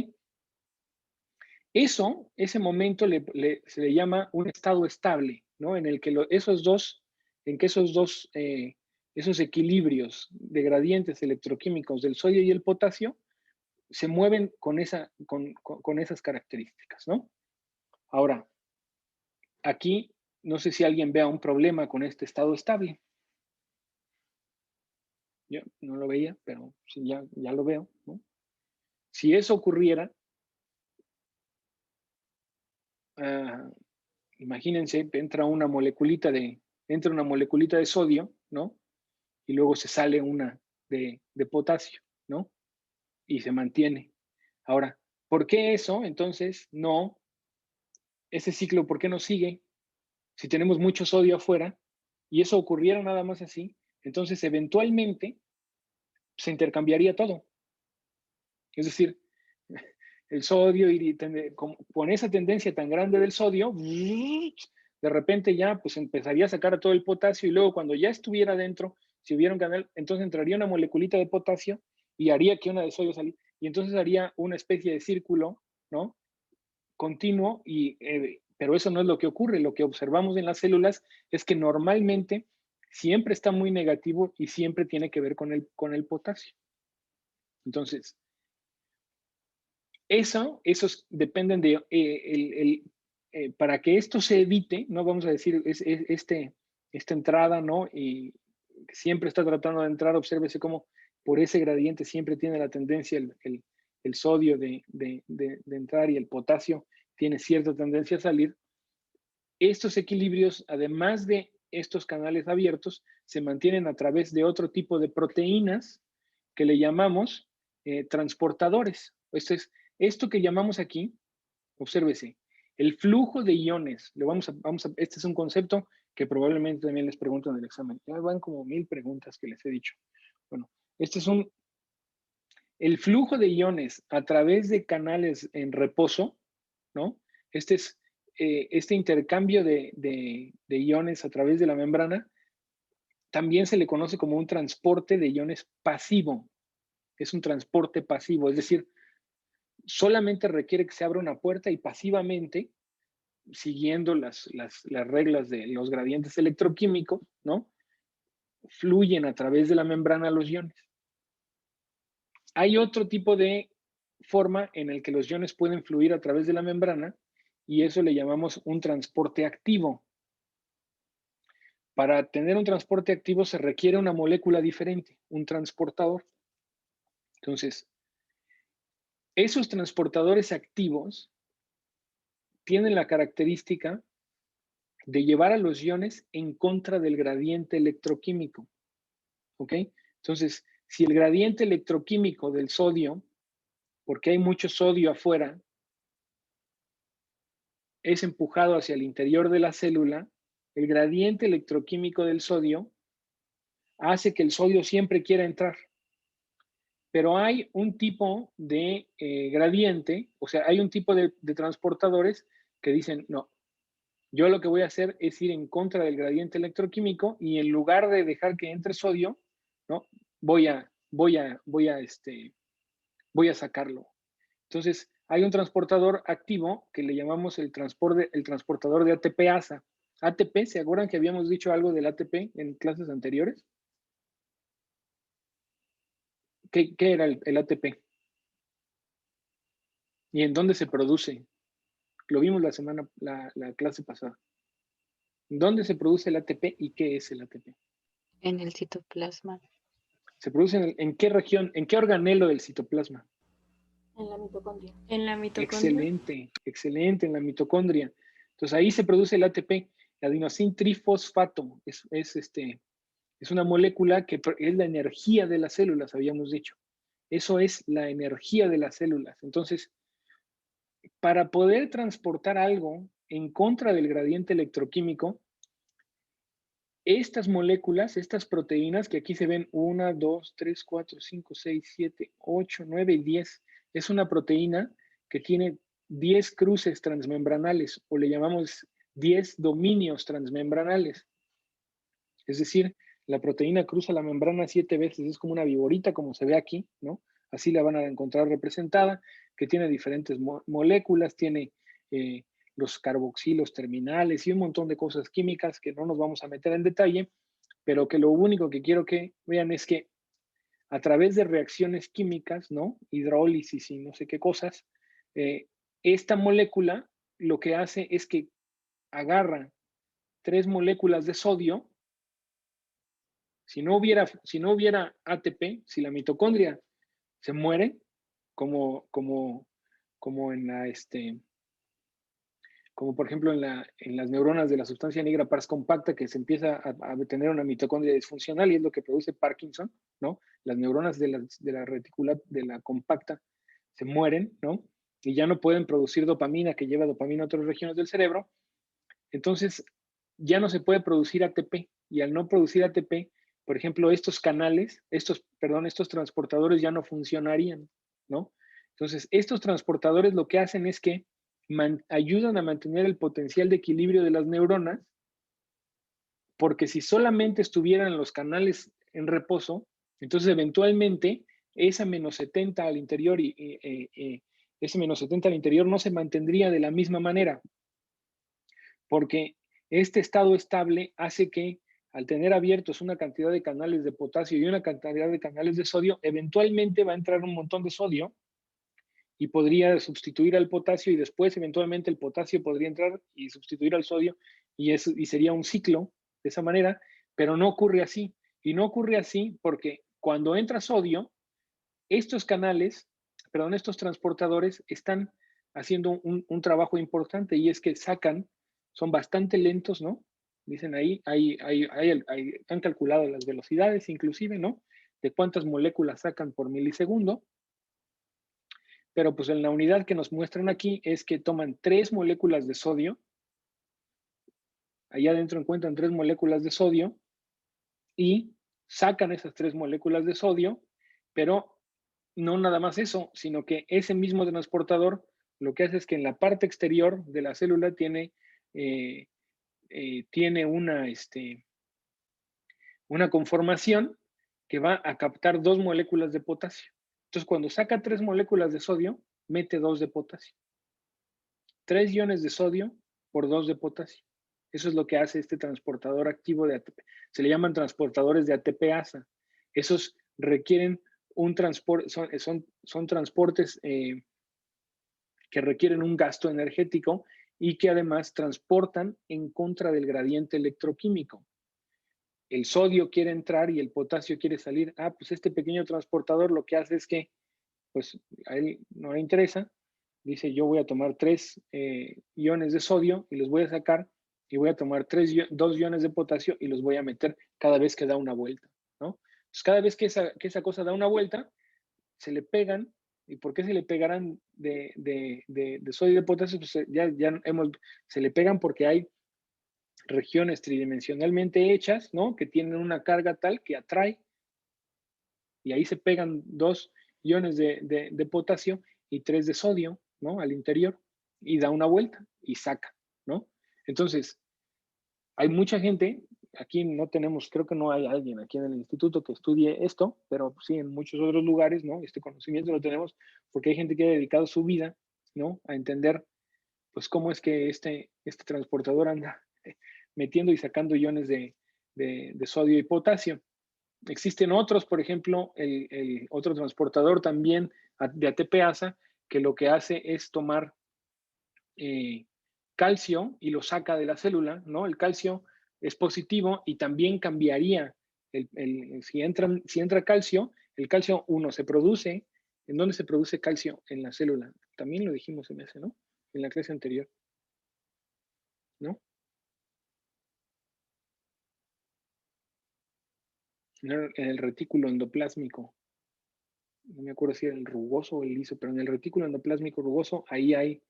Ese momento se le llama un estado estable, ¿no? En el que esos dos esos equilibrios de gradientes electroquímicos del sodio y el potasio se mueven con esas características, ¿no? Ahora, aquí no sé si alguien vea un problema con este estado estable. Yo no lo veía, pero sí, ya lo veo, ¿no? Si eso ocurriera, imagínense, entra una moleculita de sodio, ¿no? Y luego se sale una de potasio, ¿no? Y se mantiene. Ahora, ¿por qué eso? Entonces, ese ciclo, ¿por qué no sigue? Si tenemos mucho sodio afuera y eso ocurriera nada más así, entonces eventualmente se intercambiaría todo. Es decir, el sodio, con esa tendencia tan grande del sodio, de repente ya pues empezaría a sacar a todo el potasio y luego cuando ya estuviera dentro, si hubiera un canal, entonces entraría una moleculita de potasio y haría que una de sodio saliera. Y entonces haría una especie de círculo, ¿no?, continuo, pero eso no es lo que ocurre. Lo que observamos en las células es que normalmente siempre está muy negativo y siempre tiene que ver con el potasio. Entonces, esos dependen de, para que esto se evite, no vamos a decir, esta entrada, ¿no? Y siempre está tratando de entrar, obsérvese cómo por ese gradiente siempre tiene la tendencia el sodio de entrar y el potasio tiene cierta tendencia a salir. Estos equilibrios, además de estos canales abiertos, se mantienen a través de otro tipo de proteínas que le llamamos transportadores. Esto que llamamos aquí, obsérvese, el flujo de iones, este es un concepto que probablemente también les preguntan en el examen. Ya van como 1000 preguntas que les he dicho. Bueno, el flujo de iones a través de canales en reposo, ¿no? Este intercambio de iones a través de la membrana también se le conoce como un transporte de iones pasivo. Es un transporte pasivo, es decir, solamente requiere que se abra una puerta y pasivamente, siguiendo las reglas de los gradientes electroquímicos, ¿no?, fluyen a través de la membrana los iones. Hay otro tipo de forma en el que los iones pueden fluir a través de la membrana y eso le llamamos un transporte activo. Para tener un transporte activo se requiere una molécula diferente, un transportador. Entonces, esos transportadores activos tienen la característica de llevar a los iones en contra del gradiente electroquímico. ¿Ok? Entonces, si el gradiente electroquímico del sodio, porque hay mucho sodio afuera, es empujado hacia el interior de la célula, el gradiente electroquímico del sodio hace que el sodio siempre quiera entrar. Pero hay un tipo de gradiente, o sea, hay un tipo de transportadores que dicen, no, yo lo que voy a hacer es ir en contra del gradiente electroquímico y en lugar de dejar que entre sodio, ¿no?, voy a sacarlo. Entonces, hay un transportador activo que le llamamos el transportador de ATP-ASA. ATP, ¿se acuerdan que habíamos dicho algo del ATP en clases anteriores? ¿Qué era el ATP? ¿Y en dónde se produce? Lo vimos la clase pasada. ¿Dónde se produce el ATP y qué es el ATP? En el citoplasma. ¿Se produce en qué región, en qué organelo del citoplasma? En la mitocondria. En la mitocondria. Excelente, excelente, en la mitocondria. Entonces ahí se produce el ATP, el adenosín trifosfato. Es una molécula que es la energía de las células, habíamos dicho. Eso es la energía de las células. Entonces, para poder transportar algo en contra del gradiente electroquímico, estas moléculas, estas proteínas que aquí se ven 1, 2, 3, 4, 5, 6, 7, 8, 9 y 10, es una proteína que tiene 10 cruces transmembranales, o le llamamos 10 dominios transmembranales. Es decir, la proteína cruza la membrana 7 veces, es como una viborita, como se ve aquí, ¿no? Así la van a encontrar representada, que tiene diferentes moléculas, tiene los carboxilos terminales y un montón de cosas químicas que no nos vamos a meter en detalle, pero que lo único que quiero que vean es que a través de reacciones químicas, ¿no? Hidrólisis y no sé qué cosas, esta molécula lo que hace es que agarra 3 moléculas de sodio. Si no hubiera ATP, si la mitocondria se muere, como en la, como por ejemplo en las neuronas de la sustancia negra pars compacta, que se empieza a tener una mitocondria disfuncional y es lo que produce Parkinson, ¿no? Las neuronas de la retícula, de la compacta, se mueren, ¿no? Y ya no pueden producir dopamina, que lleva dopamina a otras regiones del cerebro. Entonces, ya no se puede producir ATP. Y al no producir ATP, por ejemplo, estos canales, estos transportadores ya no funcionarían, ¿no? Entonces, estos transportadores lo que hacen es que ayudan a mantener el potencial de equilibrio de las neuronas, porque si solamente estuvieran los canales en reposo, entonces eventualmente esa menos 70 al interior ese menos 70 al interior no se mantendría de la misma manera, porque este estado estable hace que al tener abiertos una cantidad de canales de potasio y una cantidad de canales de sodio, eventualmente va a entrar un montón de sodio y podría sustituir al potasio y después eventualmente el potasio podría entrar y sustituir al sodio y sería un ciclo de esa manera, pero no ocurre así. Y no ocurre así porque cuando entra sodio, estos transportadores están haciendo un trabajo importante y es que son bastante lentos, ¿no? Dicen ahí, han calculado las velocidades inclusive, ¿no? De cuántas moléculas sacan por milisegundo. Pero pues en la unidad que nos muestran aquí es que toman 3 moléculas de sodio. Allá adentro encuentran 3 moléculas de sodio y sacan esas 3 moléculas de sodio, pero no nada más eso, sino que ese mismo transportador lo que hace es que en la parte exterior de la célula tiene una conformación que va a captar 2 moléculas de potasio. Entonces, cuando saca 3 moléculas de sodio, mete 2 de potasio. 3 iones de sodio por 2 de potasio. Eso es lo que hace este transportador activo de ATP. Se le llaman transportadores de ATP-ASA. Esos requieren un transporte, son transportes que requieren un gasto energético y que además transportan en contra del gradiente electroquímico. El sodio quiere entrar y el potasio quiere salir. Pues este pequeño transportador lo que hace es que, pues a él no le interesa, dice yo voy a tomar 3 iones de sodio y los voy a sacar y voy a tomar 2 iones de potasio y los voy a meter cada vez que da una vuelta, ¿no? Entonces, cada vez que esa cosa da una vuelta, se le pegan. ¿Y por qué se le pegarán de sodio y de potasio? Pues se le pegan porque hay regiones tridimensionalmente hechas, ¿no? Que tienen una carga tal que atrae y ahí se pegan 2 iones de potasio y 3 de sodio, ¿no? Al interior y da una vuelta y saca, ¿no? Entonces, hay mucha gente, aquí no tenemos, creo que no hay alguien aquí en el instituto que estudie esto, pero sí en muchos otros lugares, ¿no? Este conocimiento lo tenemos porque hay gente que ha dedicado su vida, ¿no? A entender, pues, cómo es que este transportador anda metiendo y sacando iones de sodio y potasio. Existen otros, por ejemplo, el otro transportador también de ATP-ASA, que lo que hace es tomar calcio y lo saca de la célula, ¿no? El calcio es positivo y también cambiaría, si entra calcio, el calcio, se produce, ¿en dónde se produce calcio? En la célula. También lo dijimos en ese, ¿no? En la clase anterior, ¿no? En el retículo endoplásmico. No me acuerdo si era el rugoso o el liso, pero en el retículo endoplásmico rugoso, ahí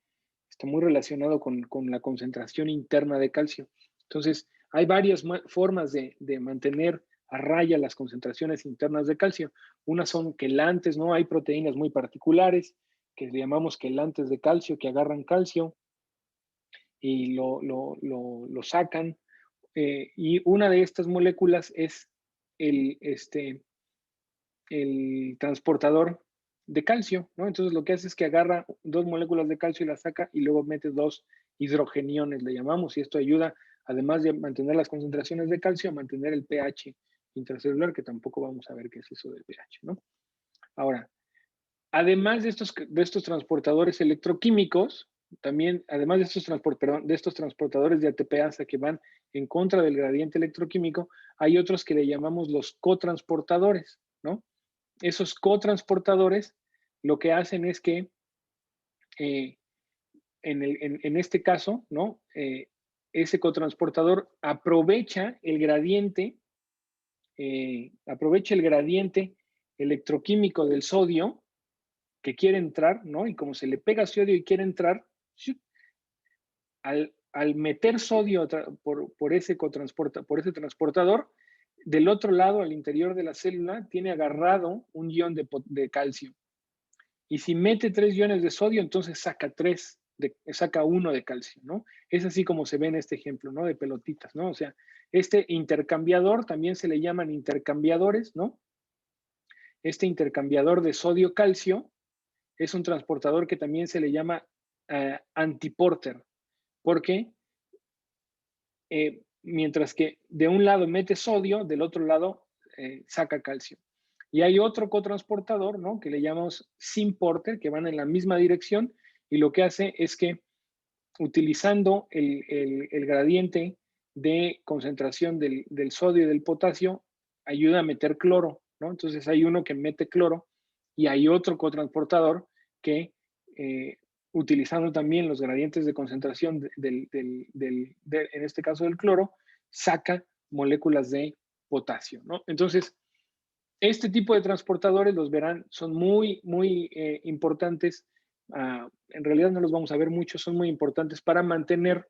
está muy relacionado con la concentración interna de calcio. Entonces, hay varias formas de mantener a raya las concentraciones internas de calcio. Unas son quelantes, ¿no? Hay proteínas muy particulares que le llamamos quelantes de calcio, que agarran calcio y lo sacan. Y una de estas moléculas es el transportador de calcio, ¿no? Entonces lo que hace es que agarra 2 moléculas de calcio y las saca y luego mete 2 hidrogeniones, le llamamos, y esto ayuda, además de mantener las concentraciones de calcio, a mantener el pH intracelular, que tampoco vamos a ver qué es eso del pH, ¿no? Ahora, además de estos transportadores electroquímicos, también, además de estos transportadores de ATPasa que van en contra del gradiente electroquímico, hay otros que le llamamos los cotransportadores, ¿no? Esos cotransportadores lo que hacen es que en este caso, ¿no? Ese cotransportador aprovecha el gradiente electroquímico del sodio que quiere entrar, ¿no? Y como se le pega sodio y quiere entrar, al meter sodio por ese transportador, del otro lado, al interior de la célula, tiene agarrado un ion de calcio. Y si mete 3 iones de sodio, entonces saca 1 de calcio, ¿no? Es así como se ve en este ejemplo, ¿no? De pelotitas, ¿no? O sea, este intercambiador, también se le llaman intercambiadores, ¿no? Este intercambiador de sodio-calcio es un transportador que también se le llama antiporter, porque mientras que de un lado mete sodio, del otro lado saca calcio. Y hay otro cotransportador, ¿no? Que le llamamos symporter, que van en la misma dirección, y lo que hace es que utilizando el gradiente de concentración del sodio y del potasio, ayuda a meter cloro, ¿no? Entonces hay uno que mete cloro y hay otro cotransportador que utilizando también los gradientes de concentración en este caso del cloro, saca moléculas de potasio, ¿no? Entonces, este tipo de transportadores, los verán, son muy, muy importantes. En realidad no los vamos a ver mucho, son muy importantes para mantener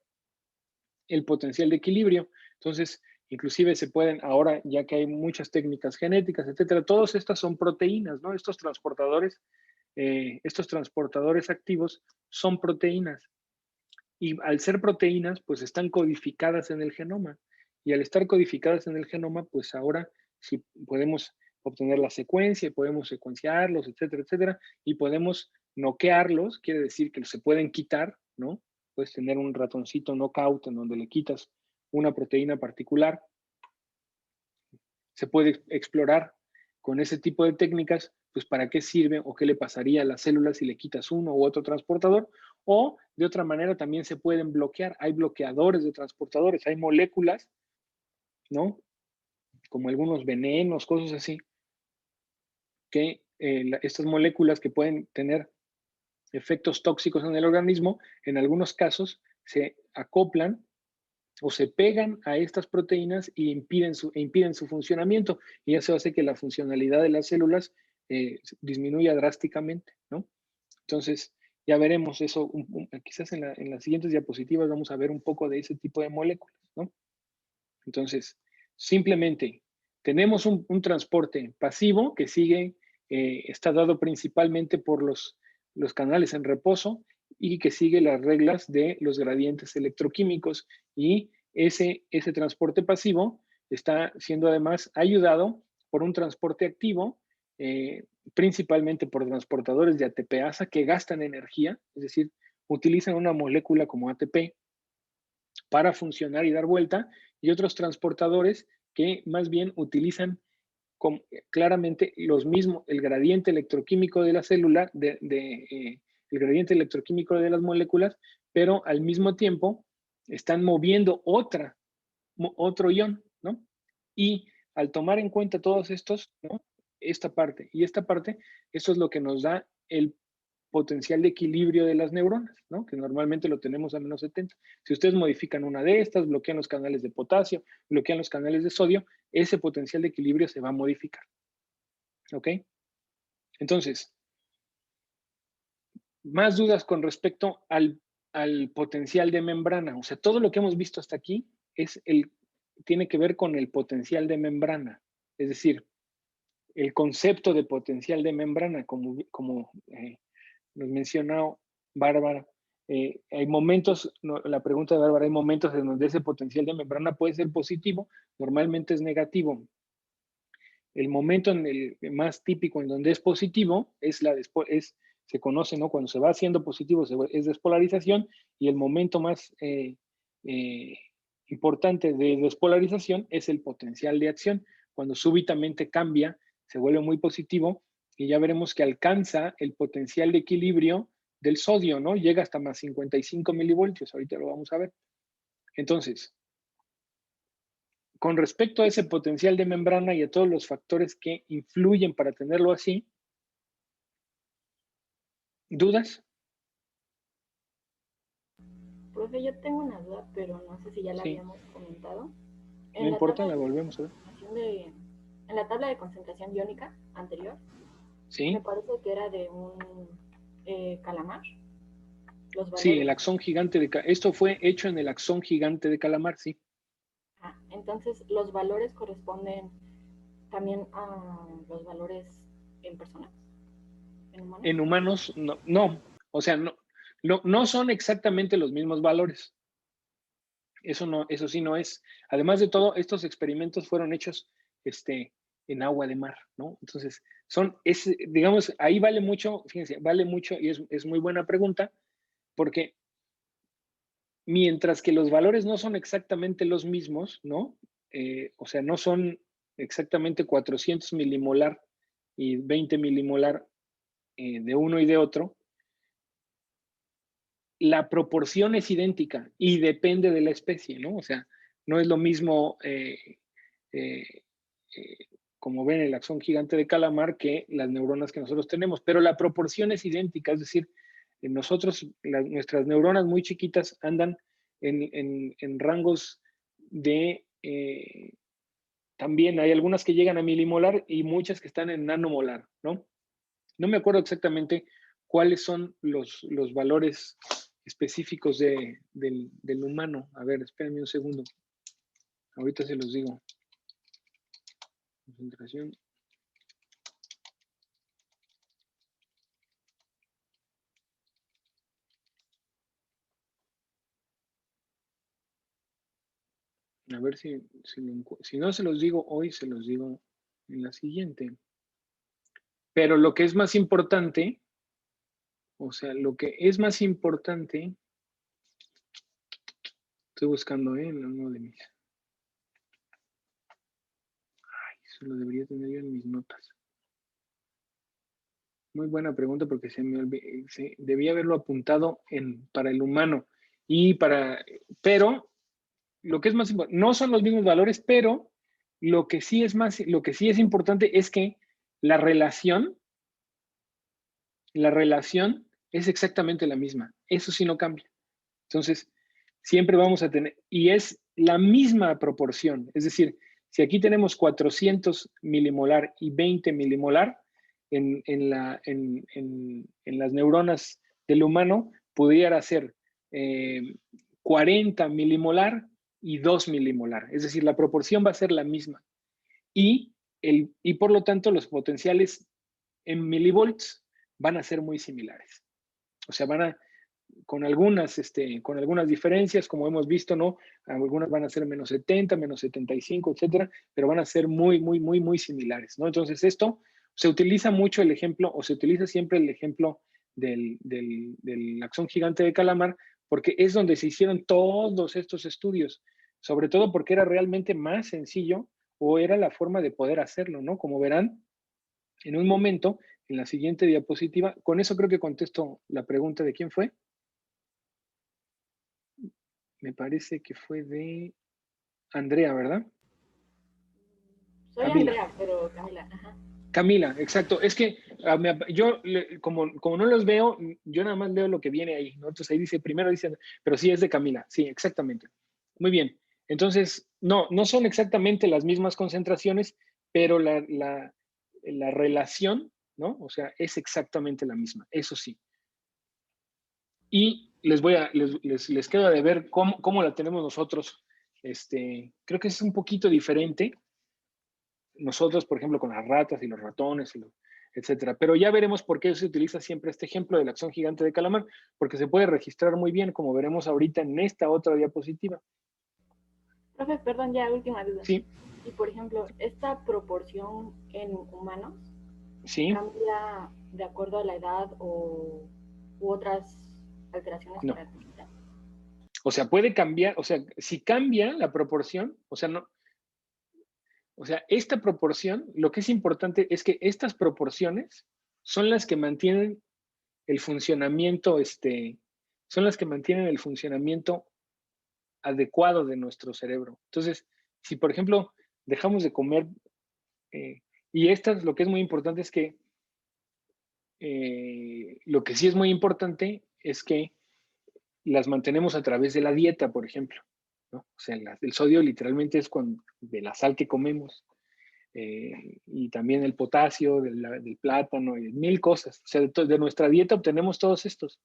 el potencial de equilibrio. Entonces, inclusive se pueden, ahora ya que hay muchas técnicas genéticas, etcétera, todas estas son proteínas, ¿no? Estos transportadores activos son proteínas. Y al ser proteínas, pues están codificadas en el genoma. Y al estar codificadas en el genoma, pues ahora sí podemos obtener la secuencia, podemos secuenciarlos, etcétera, etcétera, y podemos noquearlos, quiere decir que se pueden quitar, ¿no? Puedes tener un ratoncito knockout en donde le quitas una proteína particular. Se puede explorar con ese tipo de técnicas, pues para qué sirve o qué le pasaría a las células si le quitas uno u otro transportador, o de otra manera también se pueden bloquear. Hay bloqueadores de transportadores, hay moléculas, ¿no? Como algunos venenos, cosas así, que estas moléculas que pueden tener efectos tóxicos en el organismo, en algunos casos se acoplan o se pegan a estas proteínas y impiden su funcionamiento, y eso hace que la funcionalidad de las células disminuya drásticamente, ¿no? Entonces, ya veremos eso, quizás en las siguientes diapositivas vamos a ver un poco de ese tipo de moléculas, ¿no? Entonces, simplemente tenemos un transporte pasivo que está dado principalmente por los canales en reposo y que sigue las reglas de los gradientes electroquímicos, y ese transporte pasivo está siendo además ayudado por un transporte activo, principalmente por transportadores de ATPasa que gastan energía, es decir, utilizan una molécula como ATP para funcionar y dar vuelta, y otros transportadores que más bien utilizan claramente el gradiente electroquímico de la célula, el gradiente electroquímico de las moléculas, pero al mismo tiempo están moviendo otro ion, ¿no? Y al tomar en cuenta todos estos, ¿no? Esta parte y esta parte, eso es lo que nos da el potencial de equilibrio de las neuronas, ¿no? Que normalmente lo tenemos a menos 70. Si ustedes modifican una de estas, bloquean los canales de potasio, bloquean los canales de sodio, ese potencial de equilibrio se va a modificar. ¿Ok? Entonces, más dudas con respecto al potencial de membrana. O sea, todo lo que hemos visto hasta aquí tiene que ver con el potencial de membrana. Es decir, el concepto de potencial de membrana, como nos mencionó Bárbara, hay momentos, la pregunta de Bárbara, hay momentos en donde ese potencial de membrana puede ser positivo, normalmente es negativo. El momento en el más típico en donde es positivo se conoce, ¿no? Cuando se va haciendo positivo es despolarización, y el momento más importante de despolarización es el potencial de acción, cuando súbitamente cambia, se vuelve muy positivo, y ya veremos que alcanza el potencial de equilibrio del sodio, ¿no? Llega hasta más 55 milivoltios, ahorita lo vamos a ver. Entonces, con respecto a ese potencial de membrana y a todos los factores que influyen para tenerlo así, ¿dudas? Profe, yo tengo una duda, pero no sé si ya la Sí. habíamos comentado. No importa, la volvemos a ver. En la tabla de concentración iónica anterior, Sí. me parece que era de un calamar. Los valores. Sí, el axón gigante esto fue hecho en el axón gigante de calamar, sí. Entonces, los valores corresponden también a los valores en personas, en humanos. En humanos, no. O sea, no son exactamente los mismos valores. Eso sí no es. Además de todo, estos experimentos fueron hechos en agua de mar, ¿no? Entonces, digamos, ahí vale mucho, fíjense, vale mucho, y es muy buena pregunta, porque mientras que los valores no son exactamente los mismos, ¿no? O sea, no son exactamente 400 milimolar y 20 milimolar de uno y de otro, la proporción es idéntica y depende de la especie, ¿no? O sea, no es lo mismo, como ven, el axón gigante de calamar que las neuronas que nosotros tenemos, pero la proporción es idéntica, es decir, nuestras neuronas muy chiquitas andan en rangos de, también hay algunas que llegan a milimolar y muchas que están en nanomolar, ¿no? No me acuerdo exactamente cuáles son los valores específicos del humano. A ver, espérenme un segundo. Ahorita se los digo. Concentración. A ver si no se los digo hoy, se los digo en la siguiente. Pero lo que es más importante, o sea, lo que es más importante, estoy buscando en uno de mis. Ay, eso lo debería tener yo en mis notas. Muy buena pregunta, porque debía haberlo apuntado para el humano. Pero lo que es más importante, no son los mismos valores, pero lo que sí es importante es que la relación es exactamente la misma. Eso sí no cambia. Entonces, siempre vamos a tener, y es la misma proporción. Es decir, si aquí tenemos 400 milimolar y 20 milimolar, en las neuronas del humano, pudiera ser 40 milimolar y 2 milimolar. Es decir, la proporción va a ser la misma. Y por lo tanto, los potenciales en milivolts van a ser muy similares. O sea, con algunas diferencias, como hemos visto, ¿no? Algunas van a ser menos 70, menos 75, etcétera, pero van a ser muy, muy, muy, muy similares, ¿no? Entonces, esto se utiliza mucho el ejemplo, o se utiliza siempre el ejemplo del axón gigante de calamar, porque es donde se hicieron todos estos estudios, sobre todo porque era realmente más sencillo, o era la forma de poder hacerlo, ¿no? Como verán, en un momento, en la siguiente diapositiva, con eso creo que contesto la pregunta de quién fue. Me parece que fue de Andrea, ¿verdad? Soy Camila. Andrea, pero Camila. Ajá. Camila, exacto. Es que yo, como no los veo, yo nada más leo lo que viene ahí, ¿no? Entonces ahí primero dice, pero sí es de Camila. Sí, exactamente. Muy bien. Entonces, no son exactamente las mismas concentraciones, pero la relación, ¿no? O sea, es exactamente la misma, eso sí. Y les queda de ver cómo la tenemos nosotros. Creo que es un poquito diferente. Nosotros, por ejemplo, con las ratas y los ratones, etcétera. Pero ya veremos por qué se utiliza siempre este ejemplo del axón gigante de calamar, porque se puede registrar muy bien, como veremos ahorita en esta otra diapositiva. Profe, perdón, ya última duda. Sí, Y por ejemplo, ¿esta proporción en humanos sí, cambia de acuerdo a la edad u otras alteraciones no. características? O sea, puede cambiar, o sea, si cambia la proporción, o sea, no, o sea, esta proporción, lo que es importante es que estas proporciones son las que mantienen el funcionamiento, son las que mantienen el funcionamiento adecuado de nuestro cerebro. Entonces, si por ejemplo dejamos de comer, y estas, lo que es muy importante es que, lo que sí es muy importante es que las mantenemos a través de la dieta, por ejemplo, ¿no? O sea, el sodio literalmente es de la sal que comemos, y también el potasio del plátano y mil cosas. O sea, de nuestra dieta obtenemos todos estos.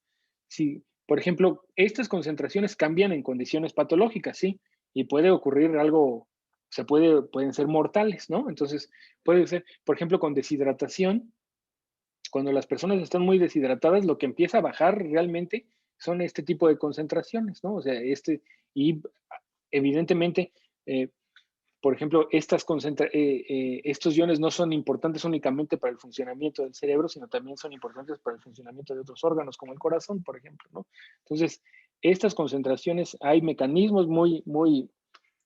Si, por ejemplo, estas concentraciones cambian en condiciones patológicas, ¿sí? Y puede ocurrir algo, o sea, pueden ser mortales, ¿no? Entonces, puede ser, por ejemplo, con deshidratación, cuando las personas están muy deshidratadas, lo que empieza a bajar realmente son este tipo de concentraciones, ¿no? O sea, y evidentemente, por ejemplo, estos iones no son importantes únicamente para el funcionamiento del cerebro, sino también son importantes para el funcionamiento de otros órganos, como el corazón, por ejemplo, ¿no? Entonces, estas concentraciones, hay mecanismos muy, muy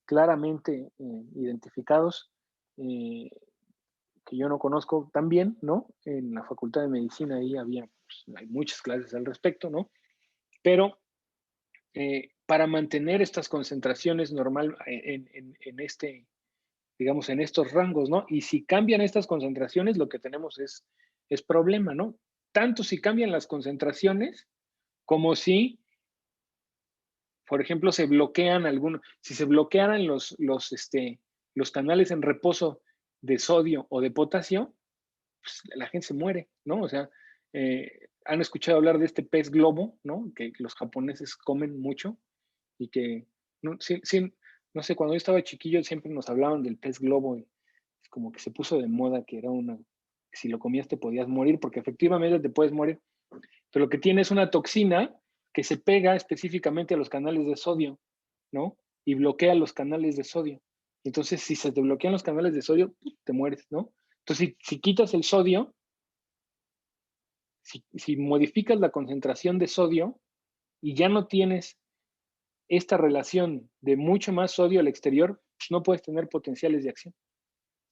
claramente identificados, que yo no conozco tan bien, ¿no? En la Facultad de Medicina ahí hay muchas clases al respecto, ¿no? Pero para mantener estas concentraciones normal digamos, en estos rangos, ¿no? Y si cambian estas concentraciones, lo que tenemos es problema, ¿no? Tanto si cambian las concentraciones, como si, por ejemplo, si se bloquearan los canales en reposo de sodio o de potasio, pues la gente se muere, ¿no? O sea, han escuchado hablar de este pez globo, ¿no? Que los japoneses comen mucho y que, no, no sé, cuando yo estaba chiquillo siempre nos hablaban del pez globo y es como que se puso de moda que que si lo comías te podías morir, porque efectivamente te puedes morir, pero lo que tiene es una toxina que se pega específicamente a los canales de sodio, ¿no? Y bloquea los canales de sodio. Entonces, si se te bloquean los canales de sodio, te mueres, ¿no? Entonces, si quitas el sodio, si modificas la concentración de sodio y ya no tienes esta relación de mucho más sodio al exterior, pues no puedes tener potenciales de acción.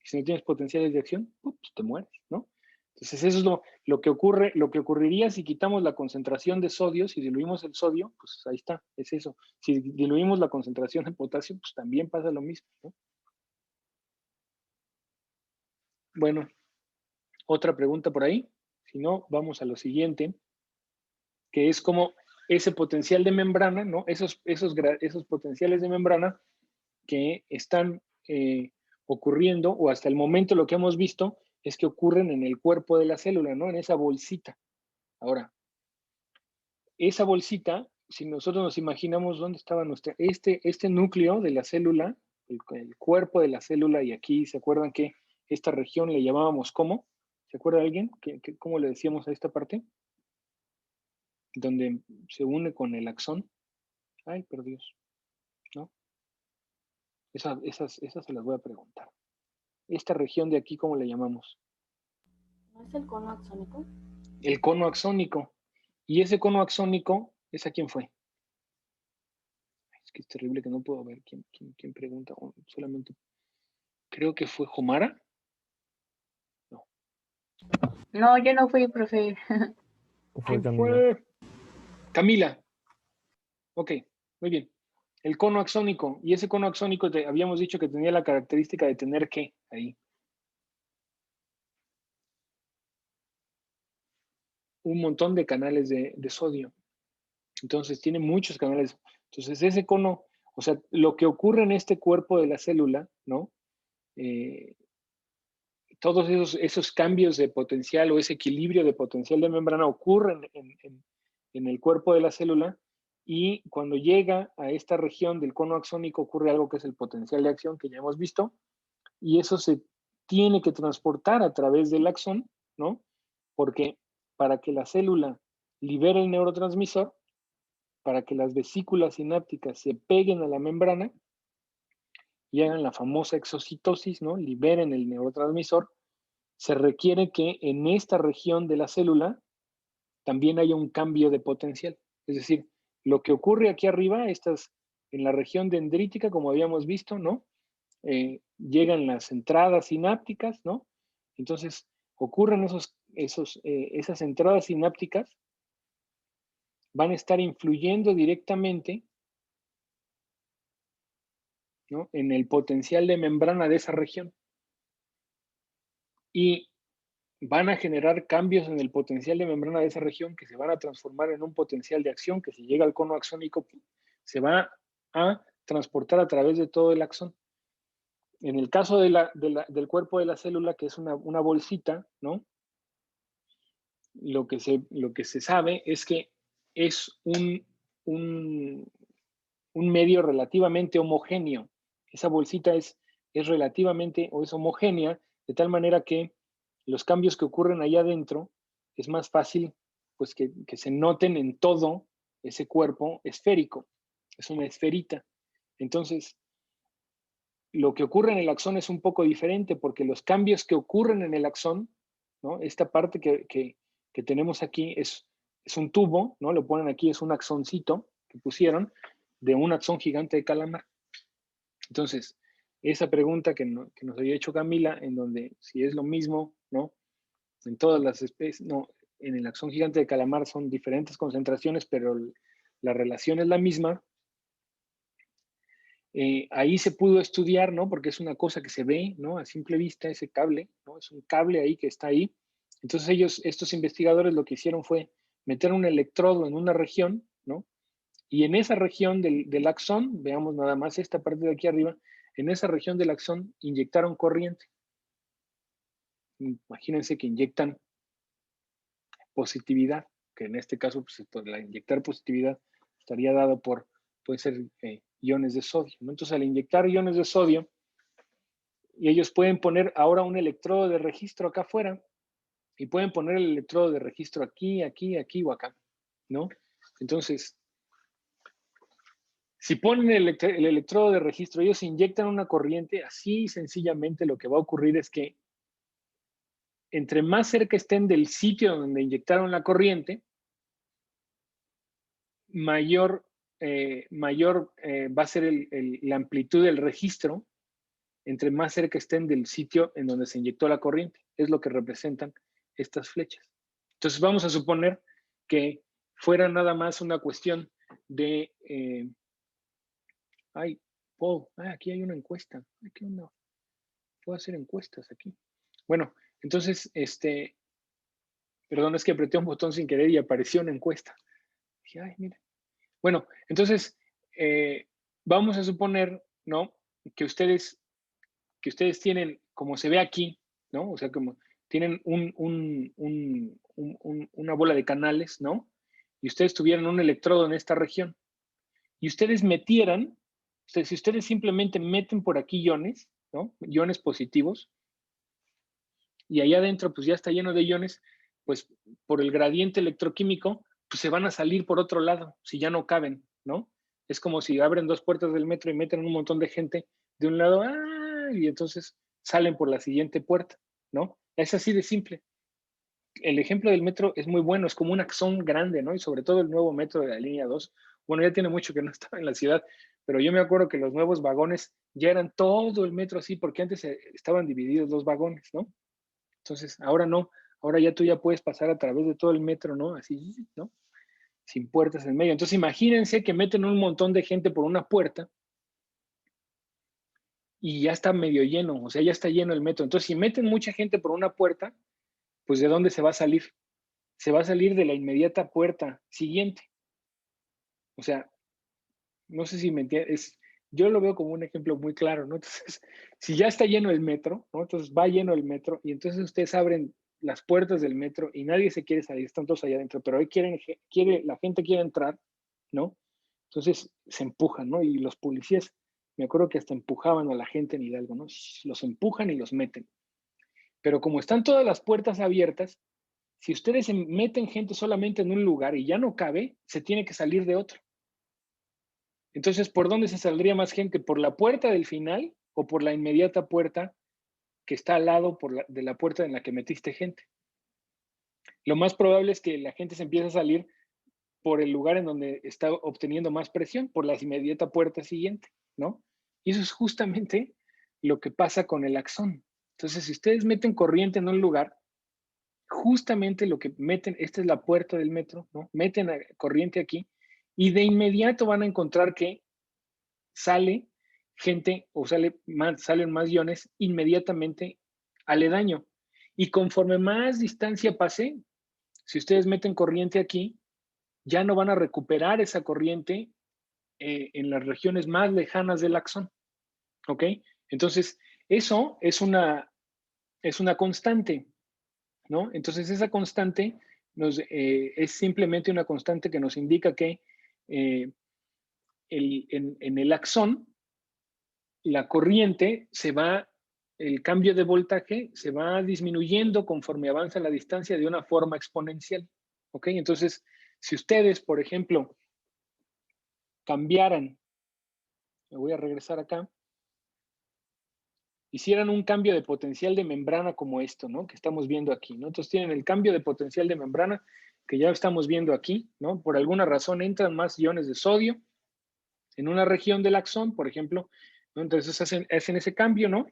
Si no tienes potenciales de acción, pues te mueres, ¿no? Entonces eso es lo que ocurriría si quitamos la concentración de sodio, si diluimos el sodio, pues ahí está, es eso. Si diluimos la concentración de potasio, pues también pasa lo mismo, ¿no? Bueno, otra pregunta por ahí. Si no, vamos a lo siguiente, que es como ese potencial de membrana, ¿no? Esos potenciales de membrana que están ocurriendo, o hasta el momento lo que hemos visto es que ocurren en el cuerpo de la célula, ¿no? En esa bolsita. Ahora, esa bolsita, si nosotros nos imaginamos dónde estaba este núcleo de la célula, el cuerpo de la célula, y aquí se acuerdan que esta región le llamábamos ¿cómo? ¿Se acuerda alguien? ¿Cómo le decíamos a esta parte? Donde se une con el axón. Ay, por Dios, ¿no? Esas se las voy a preguntar. Esta región de aquí, ¿cómo le llamamos? ¿No es el cono axónico? El cono axónico. Y ese cono axónico, ¿esa quién fue? Es que es terrible que no puedo ver quién pregunta. Solamente creo que fue Jomara. No. No, yo no fui, profe. Fue ¿Quién Camila. fue? Camila. Ok, muy bien. El cono axónico. Y ese cono axónico habíamos dicho que tenía la característica de tener ¿qué? Ahí. Un montón de canales de sodio. Entonces tiene muchos canales. Entonces ese cono, o sea, lo que ocurre en este cuerpo de la célula, ¿no? Todos esos cambios de potencial o ese equilibrio de potencial de membrana ocurren en el cuerpo de la célula, y cuando llega a esta región del cono axónico ocurre algo que es el potencial de acción que ya hemos visto, y eso se tiene que transportar a través del axón, ¿no? Porque para que la célula libere el neurotransmisor, para que las vesículas sinápticas se peguen a la membrana y hagan la famosa exocitosis, ¿no? Liberen el neurotransmisor, se requiere que en esta región de la célula también haya un cambio de potencial. Es decir, lo que ocurre aquí arriba, en la región dendrítica, como habíamos visto, ¿no? Llegan las entradas sinápticas, ¿no? Entonces, ocurren esas entradas sinápticas, van a estar influyendo directamente, ¿no? En el potencial de membrana de esa región. Y van a generar cambios en el potencial de membrana de esa región que se van a transformar en un potencial de acción que si llega al cono axónico se va a transportar a través de todo el axón. En el caso del cuerpo de la célula, que es una bolsita, ¿no? Lo que se sabe es que es un medio relativamente homogéneo. Esa bolsita es relativamente o es homogénea, de tal manera que los cambios que ocurren allá adentro es más fácil pues que se noten en todo ese cuerpo esférico. Es una esferita. Entonces, lo que ocurre en el axón es un poco diferente porque los cambios que ocurren en el axón, ¿no? Esta parte que tenemos aquí es un tubo, ¿no? Lo ponen aquí, es un axoncito que pusieron de un axón gigante de calamar. Entonces, esa pregunta que nos había hecho Camila, en donde si es lo mismo, ¿no? En todas las especies, no, en el axón gigante de calamar son diferentes concentraciones, pero la relación es la misma. Ahí se pudo estudiar, ¿no? Porque es una cosa que se ve, ¿no? A simple vista, ese cable, ¿no? Es un cable ahí que está ahí. Entonces estos investigadores lo que hicieron fue meter un electrodo en una región, ¿no? Y en esa región del axón, veamos nada más esta parte de aquí arriba, en esa región del axón inyectaron corriente. Imagínense que inyectan positividad, que en este caso, pues, la inyectar positividad estaría dado puede ser iones de sodio, ¿no? Entonces, al inyectar iones de sodio, y ellos pueden poner ahora un electrodo de registro acá afuera, y pueden poner el electrodo de registro aquí, aquí, aquí o acá, ¿no? Entonces, si ponen el electrodo de registro, ellos inyectan una corriente, así sencillamente lo que va a ocurrir es que entre más cerca estén del sitio donde inyectaron la corriente, mayor va a ser la amplitud del registro, entre más cerca estén del sitio en donde se inyectó la corriente. Es lo que representan estas flechas. Entonces vamos a suponer que fuera nada más una cuestión de... Paul, aquí hay una encuesta. ¿Qué onda? Puedo hacer encuestas aquí. Bueno, entonces, perdón, es que apreté un botón sin querer y apareció una encuesta. Dije, ay, mira. Bueno, entonces, vamos a suponer, ¿no? Que ustedes tienen, como se ve aquí, ¿no? O sea, como tienen una bola de canales, ¿no? Y ustedes tuvieran un electrodo en esta región. Y ustedes metieran, si ustedes simplemente meten por aquí iones, ¿no? Iones positivos, y allá adentro pues ya está lleno de iones, pues por el gradiente electroquímico, pues se van a salir por otro lado, si ya no caben, ¿no? Es como si abren dos puertas del metro y meten un montón de gente de un lado, y entonces salen por la siguiente puerta, ¿no? Es así de simple. El ejemplo del metro es muy bueno, es como un axón grande, ¿no? Y sobre todo el nuevo metro de la línea 2. Bueno, ya tiene mucho que no estaba en la ciudad, pero yo me acuerdo que los nuevos vagones ya eran todo el metro así, porque antes estaban divididos los vagones, ¿no? Entonces, ahora no, ahora ya tú ya puedes pasar a través de todo el metro, ¿no? Así, ¿no? Sin puertas en medio. Entonces, imagínense que meten un montón de gente por una puerta y ya está medio lleno, o sea, ya está lleno el metro. Entonces, si meten mucha gente por una puerta, pues ¿de dónde se va a salir? Se va a salir de la inmediata puerta siguiente. O sea, no sé si me entiendes, yo lo veo como un ejemplo muy claro, ¿no? Entonces, si ya está lleno el metro, ¿no? Entonces va lleno el metro y entonces ustedes abren las puertas del metro y nadie se quiere salir, están todos allá adentro, pero hoy la gente quiere entrar, ¿no? Entonces se empujan, ¿no? Y los policías, me acuerdo que hasta empujaban a la gente en Hidalgo, ¿no? Los empujan y los meten. Pero como están todas las puertas abiertas, si ustedes meten gente solamente en un lugar y ya no cabe, se tiene que salir de otro. Entonces, ¿por dónde se saldría más gente? ¿Por la puerta del final o por la inmediata puerta que está al lado de la puerta en la que metiste gente? Lo más probable es que la gente se empiece a salir por el lugar en donde está obteniendo más presión, por la inmediata puerta siguiente, ¿no? Y eso es justamente lo que pasa con el axón. Entonces, si ustedes meten corriente en un lugar, justamente lo que meten, esta es la puerta del metro, ¿no? Meten corriente aquí y de inmediato van a encontrar que sale gente o salen más iones inmediatamente aledaño. Y conforme más distancia pase, si ustedes meten corriente aquí, ya no van a recuperar esa corriente en las regiones más lejanas del axón. ¿Ok? Entonces, eso es una constante, ¿no? Entonces, esa constante es simplemente una constante que nos indica que en el axón, la corriente el cambio de voltaje se va disminuyendo conforme avanza la distancia de una forma exponencial. ¿Ok? Entonces, si ustedes, por ejemplo, cambiaran, me voy a regresar acá, hicieran un cambio de potencial de membrana como esto, ¿no? Que estamos viendo aquí, ¿no? Entonces tienen el cambio de potencial de membrana que ya estamos viendo aquí, ¿no? Por alguna razón entran más iones de sodio en una región del axón, por ejemplo, ¿no? Entonces hacen ese cambio, ¿no?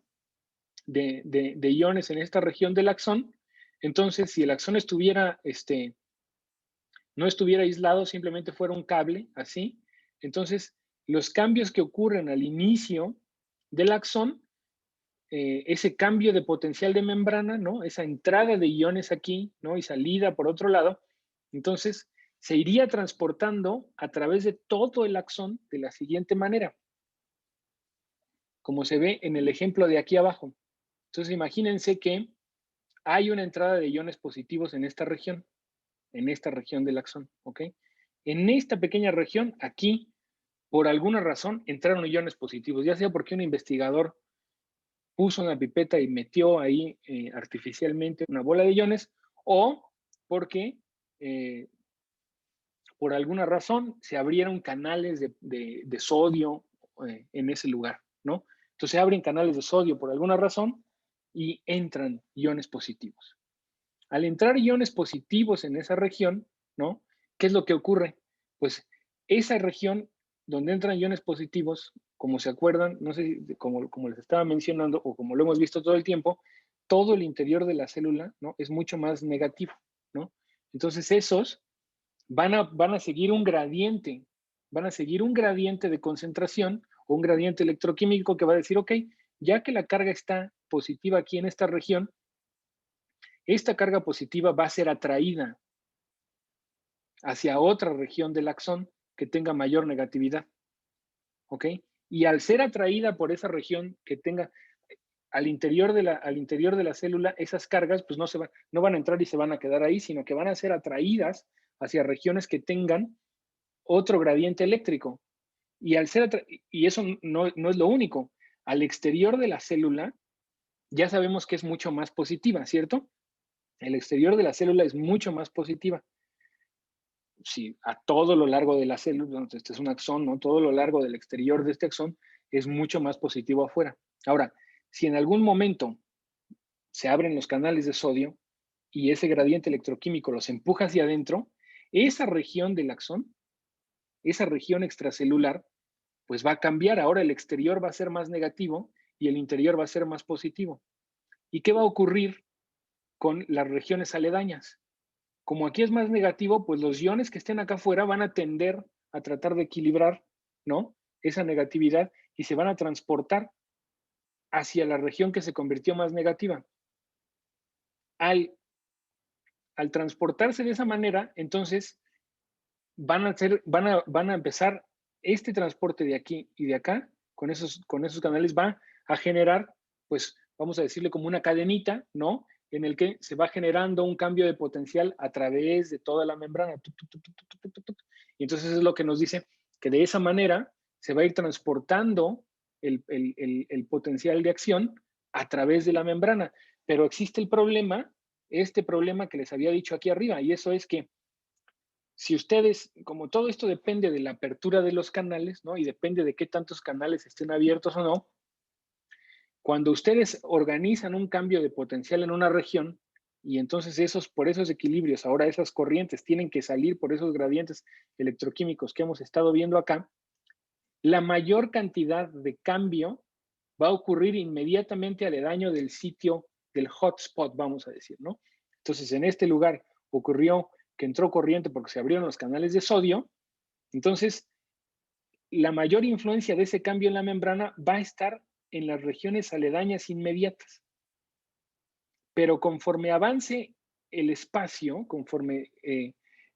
De iones en esta región del axón. Entonces, si el axón no estuviera aislado, simplemente fuera un cable, así, entonces los cambios que ocurren al inicio del axón, ese cambio de potencial de membrana, ¿no? Esa entrada de iones aquí, ¿no? Y salida por otro lado, entonces se iría transportando a través de todo el axón de la siguiente manera, como se ve en el ejemplo de aquí abajo. Entonces imagínense que hay una entrada de iones positivos en esta región del axón, ¿ok? En esta pequeña región, aquí, por alguna razón, entraron iones positivos, ya sea porque un investigador puso una pipeta y metió ahí artificialmente una bola de iones, o porque por alguna razón se abrieron canales de sodio en ese lugar, ¿no? Entonces se abren canales de sodio por alguna razón y entran iones positivos. Al entrar iones positivos en esa región, ¿no? ¿Qué es lo que ocurre? Pues esa región donde entran iones positivos, como se acuerdan, no sé, como les estaba mencionando o como lo hemos visto todo el tiempo, todo el interior de la célula, ¿no? Es mucho más negativo, ¿no? Entonces esos van a seguir un gradiente, de concentración o un gradiente electroquímico que va a decir, ok, ya que la carga está positiva aquí en esta región, esta carga positiva va a ser atraída hacia otra región del axón que tenga mayor negatividad. ¿Ok? Y al ser atraída por esa región que tenga al interior de la célula, esas cargas pues no van a entrar y se van a quedar ahí, sino que van a ser atraídas hacia regiones que tengan otro gradiente eléctrico. Y eso no es lo único. Al exterior de la célula ya sabemos que es mucho más positiva, ¿cierto? El exterior de la célula es mucho más positiva. Si a todo lo largo de la célula, este es un axón, ¿no? Todo lo largo del exterior de este axón es mucho más positivo afuera. Ahora, si en algún momento se abren los canales de sodio y ese gradiente electroquímico los empuja hacia adentro, esa región del axón, esa región extracelular, pues va a cambiar. Ahora el exterior va a ser más negativo y el interior va a ser más positivo. ¿Y qué va a ocurrir con las regiones aledañas? Como aquí es más negativo, pues los iones que estén acá afuera van a tender a tratar de equilibrar, ¿no? Esa negatividad y se van a transportar hacia la región que se convirtió más negativa. Al transportarse de esa manera, entonces van a empezar este transporte de aquí y de acá, con esos canales, va a generar, pues vamos a decirle como una cadenita, ¿no? En el que se va generando un cambio de potencial a través de toda la membrana. Y entonces es lo que nos dice que de esa manera se va a ir transportando el potencial de acción a través de la membrana. Pero existe el problema, este problema que les había dicho aquí arriba, y eso es que si ustedes, como todo esto depende de la apertura de los canales, ¿no? Y depende de qué tantos canales estén abiertos o no, cuando ustedes organizan un cambio de potencial en una región, y entonces por esos equilibrios, ahora esas corrientes tienen que salir por esos gradientes electroquímicos que hemos estado viendo acá, la mayor cantidad de cambio va a ocurrir inmediatamente aledaño del sitio, del hotspot, vamos a decir, ¿no? Entonces, en este lugar ocurrió que entró corriente porque se abrieron los canales de sodio, entonces la mayor influencia de ese cambio en la membrana va a estar en las regiones aledañas inmediatas. Pero conforme avance el espacio, conforme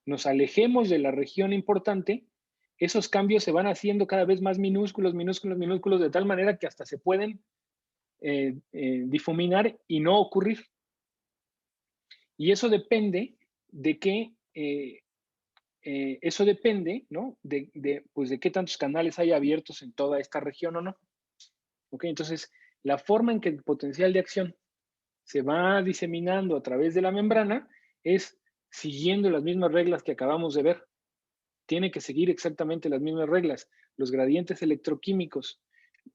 nos alejemos de la región importante, esos cambios se van haciendo cada vez más minúsculos, minúsculos, minúsculos, de tal manera que hasta se pueden difuminar y no ocurrir. Y eso depende de que, eso depende, ¿no? Pues de qué tantos canales hay abiertos en toda esta región o no. ¿Ok? Entonces, la forma en que el potencial de acción se va diseminando a través de la membrana es siguiendo las mismas reglas que acabamos de ver. Tiene que seguir exactamente las mismas reglas. Los gradientes electroquímicos,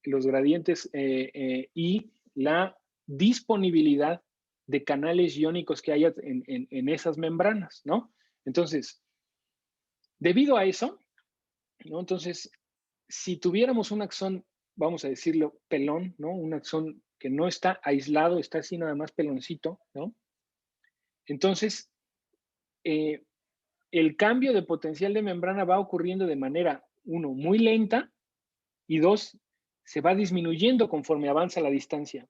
los gradientes y la disponibilidad de canales iónicos que haya en esas membranas, ¿no? Entonces, debido a eso, ¿no? Entonces, si tuviéramos un axón, vamos a decirlo, pelón, ¿no? Un axón que no está aislado, está así nada más peloncito, ¿no? Entonces, el cambio de potencial de membrana va ocurriendo de manera, uno, muy lenta, y dos, se va disminuyendo conforme avanza la distancia.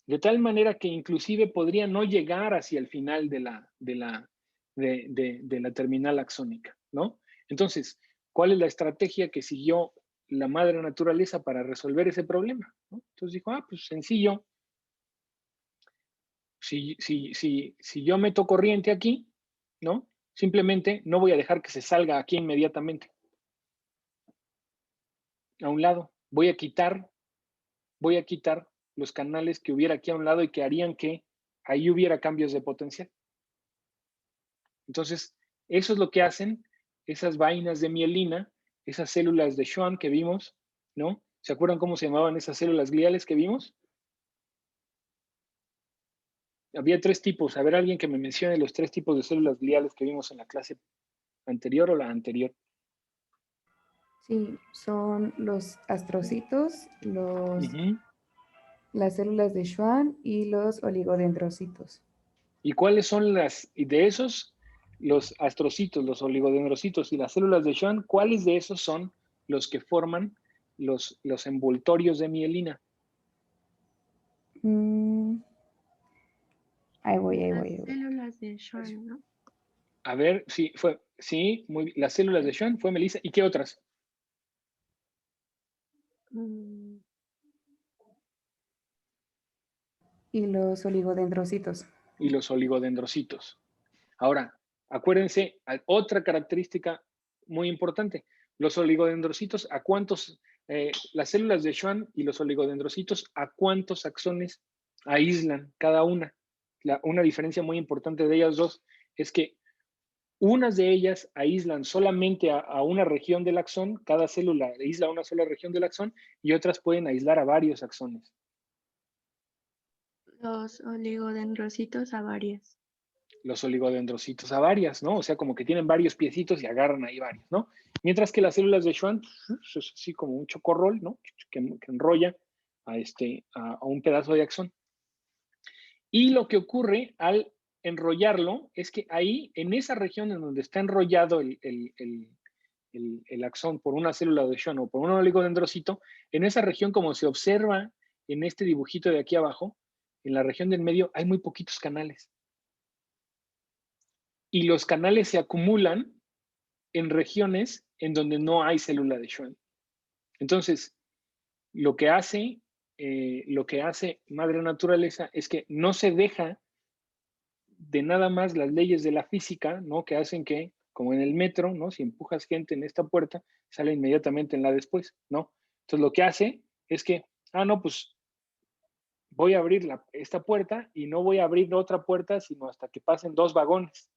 De tal manera que inclusive podría no llegar hacia el final de la terminal axónica, ¿no? Entonces, ¿cuál es la estrategia que siguió la madre naturaleza para resolver ese problema? ¿No? Entonces dijo, pues sencillo. Si yo meto corriente aquí, ¿no? Simplemente no voy a dejar que se salga aquí inmediatamente. A un lado. Voy a quitar los canales que hubiera aquí a un lado y que harían que ahí hubiera cambios de potencial. Entonces, eso es lo que hacen esas vainas de mielina, esas células de Schwann que vimos, ¿no? ¿Se acuerdan cómo se llamaban esas células gliales que vimos? Había 3 tipos. A ver, alguien que me mencione los 3 tipos de células gliales que vimos en la clase anterior o la anterior. Sí, son los astrocitos, las células de Schwann y los oligodendrocitos. ¿Y cuáles son de esos, los astrocitos, los oligodendrocitos y las células de Schwann, cuáles de esos son los que forman los envoltorios de mielina? Ahí voy. Las células de Schwann, ¿no? A ver, sí, muy bien. Las células de Schwann fue Melissa. ¿Y qué otras? Y los oligodendrocitos. Y los oligodendrocitos. Ahora, acuérdense, otra característica muy importante. Los oligodendrocitos, ¿a cuántos, las células de Schwann y los oligodendrocitos, ¿a cuántos axones aíslan cada una? Una diferencia muy importante de ellas dos es que unas de ellas aíslan solamente a una región del axón, cada célula aísla una sola región del axón, y otras pueden aislar a varios axones. Los oligodendrocitos a varias. Los oligodendrocitos a varias, ¿no? O sea, como que tienen varios piecitos y agarran ahí varios, ¿no? Mientras que las células de Schwann es así como un chocorrol, ¿no? Que enrolla a un pedazo de axón. Y lo que ocurre al enrollarlo es que ahí, en esa región en donde está enrollado el axón por una célula de Schwann o por un oligodendrocito, en esa región, como se observa en este dibujito de aquí abajo, en la región del medio hay muy poquitos canales. Y los canales se acumulan en regiones en donde no hay célula de Schwann. Entonces, lo que hace Madre Naturaleza es que no se deja de nada más las leyes de la física, ¿no? Que hacen que, como en el metro, ¿no? Si empujas gente en esta puerta, sale inmediatamente en la después, ¿no? Entonces, lo que hace es que, no, pues voy a abrir esta puerta y no voy a abrir otra puerta sino hasta que pasen 2 vagones.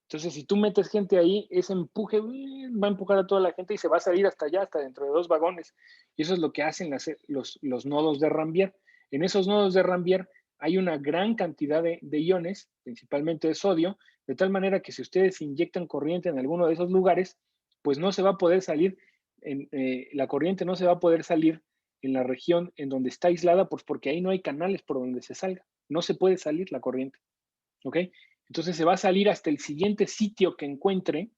Entonces, si tú metes gente ahí, ese empuje va a empujar a toda la gente y se va a salir hasta allá, hasta dentro de 2 vagones. Y eso es lo que hacen los nodos de Rambier. En esos nodos de Rambier hay una gran cantidad de iones, principalmente de sodio, de tal manera que si ustedes inyectan corriente en alguno de esos lugares, pues no se va a poder salir, la corriente no se va a poder salir en la región en donde está aislada, pues porque ahí no hay canales por donde se salga. No se puede salir la corriente. ¿Ok? Entonces se va a salir hasta el siguiente sitio que encuentre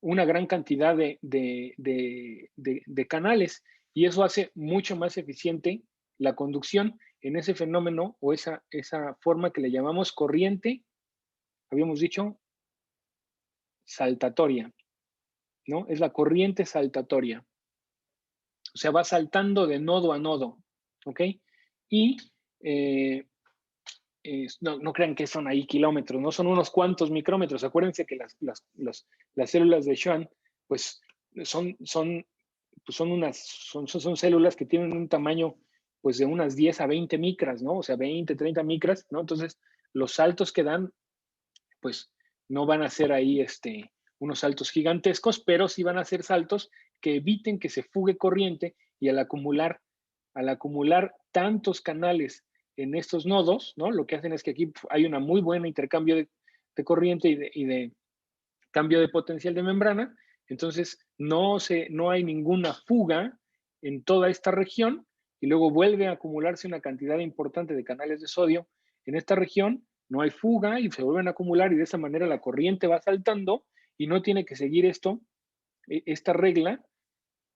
una gran cantidad de canales y eso hace mucho más eficiente la conducción en ese fenómeno o esa forma que le llamamos corriente, habíamos dicho, saltatoria, ¿no? Es la corriente saltatoria. O sea, va saltando de nodo a nodo, ¿ok? Y no crean que son ahí kilómetros, no son unos cuantos micrómetros. Acuérdense que las células de Schwann, pues son células que tienen un tamaño pues de unas 10 a 20 micras, ¿no? O sea, 20, 30 micras, ¿no? Entonces, los saltos que dan, pues no van a ser ahí unos saltos gigantescos, pero sí van a ser saltos que eviten que se fugue corriente y al acumular tantos canales en estos nodos, ¿no? Lo que hacen es que aquí hay una muy buena intercambio de corriente y de cambio de potencial de membrana, entonces no hay ninguna fuga en toda esta región y luego vuelve a acumularse una cantidad importante de canales de sodio en esta región, no hay fuga y se vuelven a acumular y de esa manera la corriente va saltando y no tiene que seguir esta regla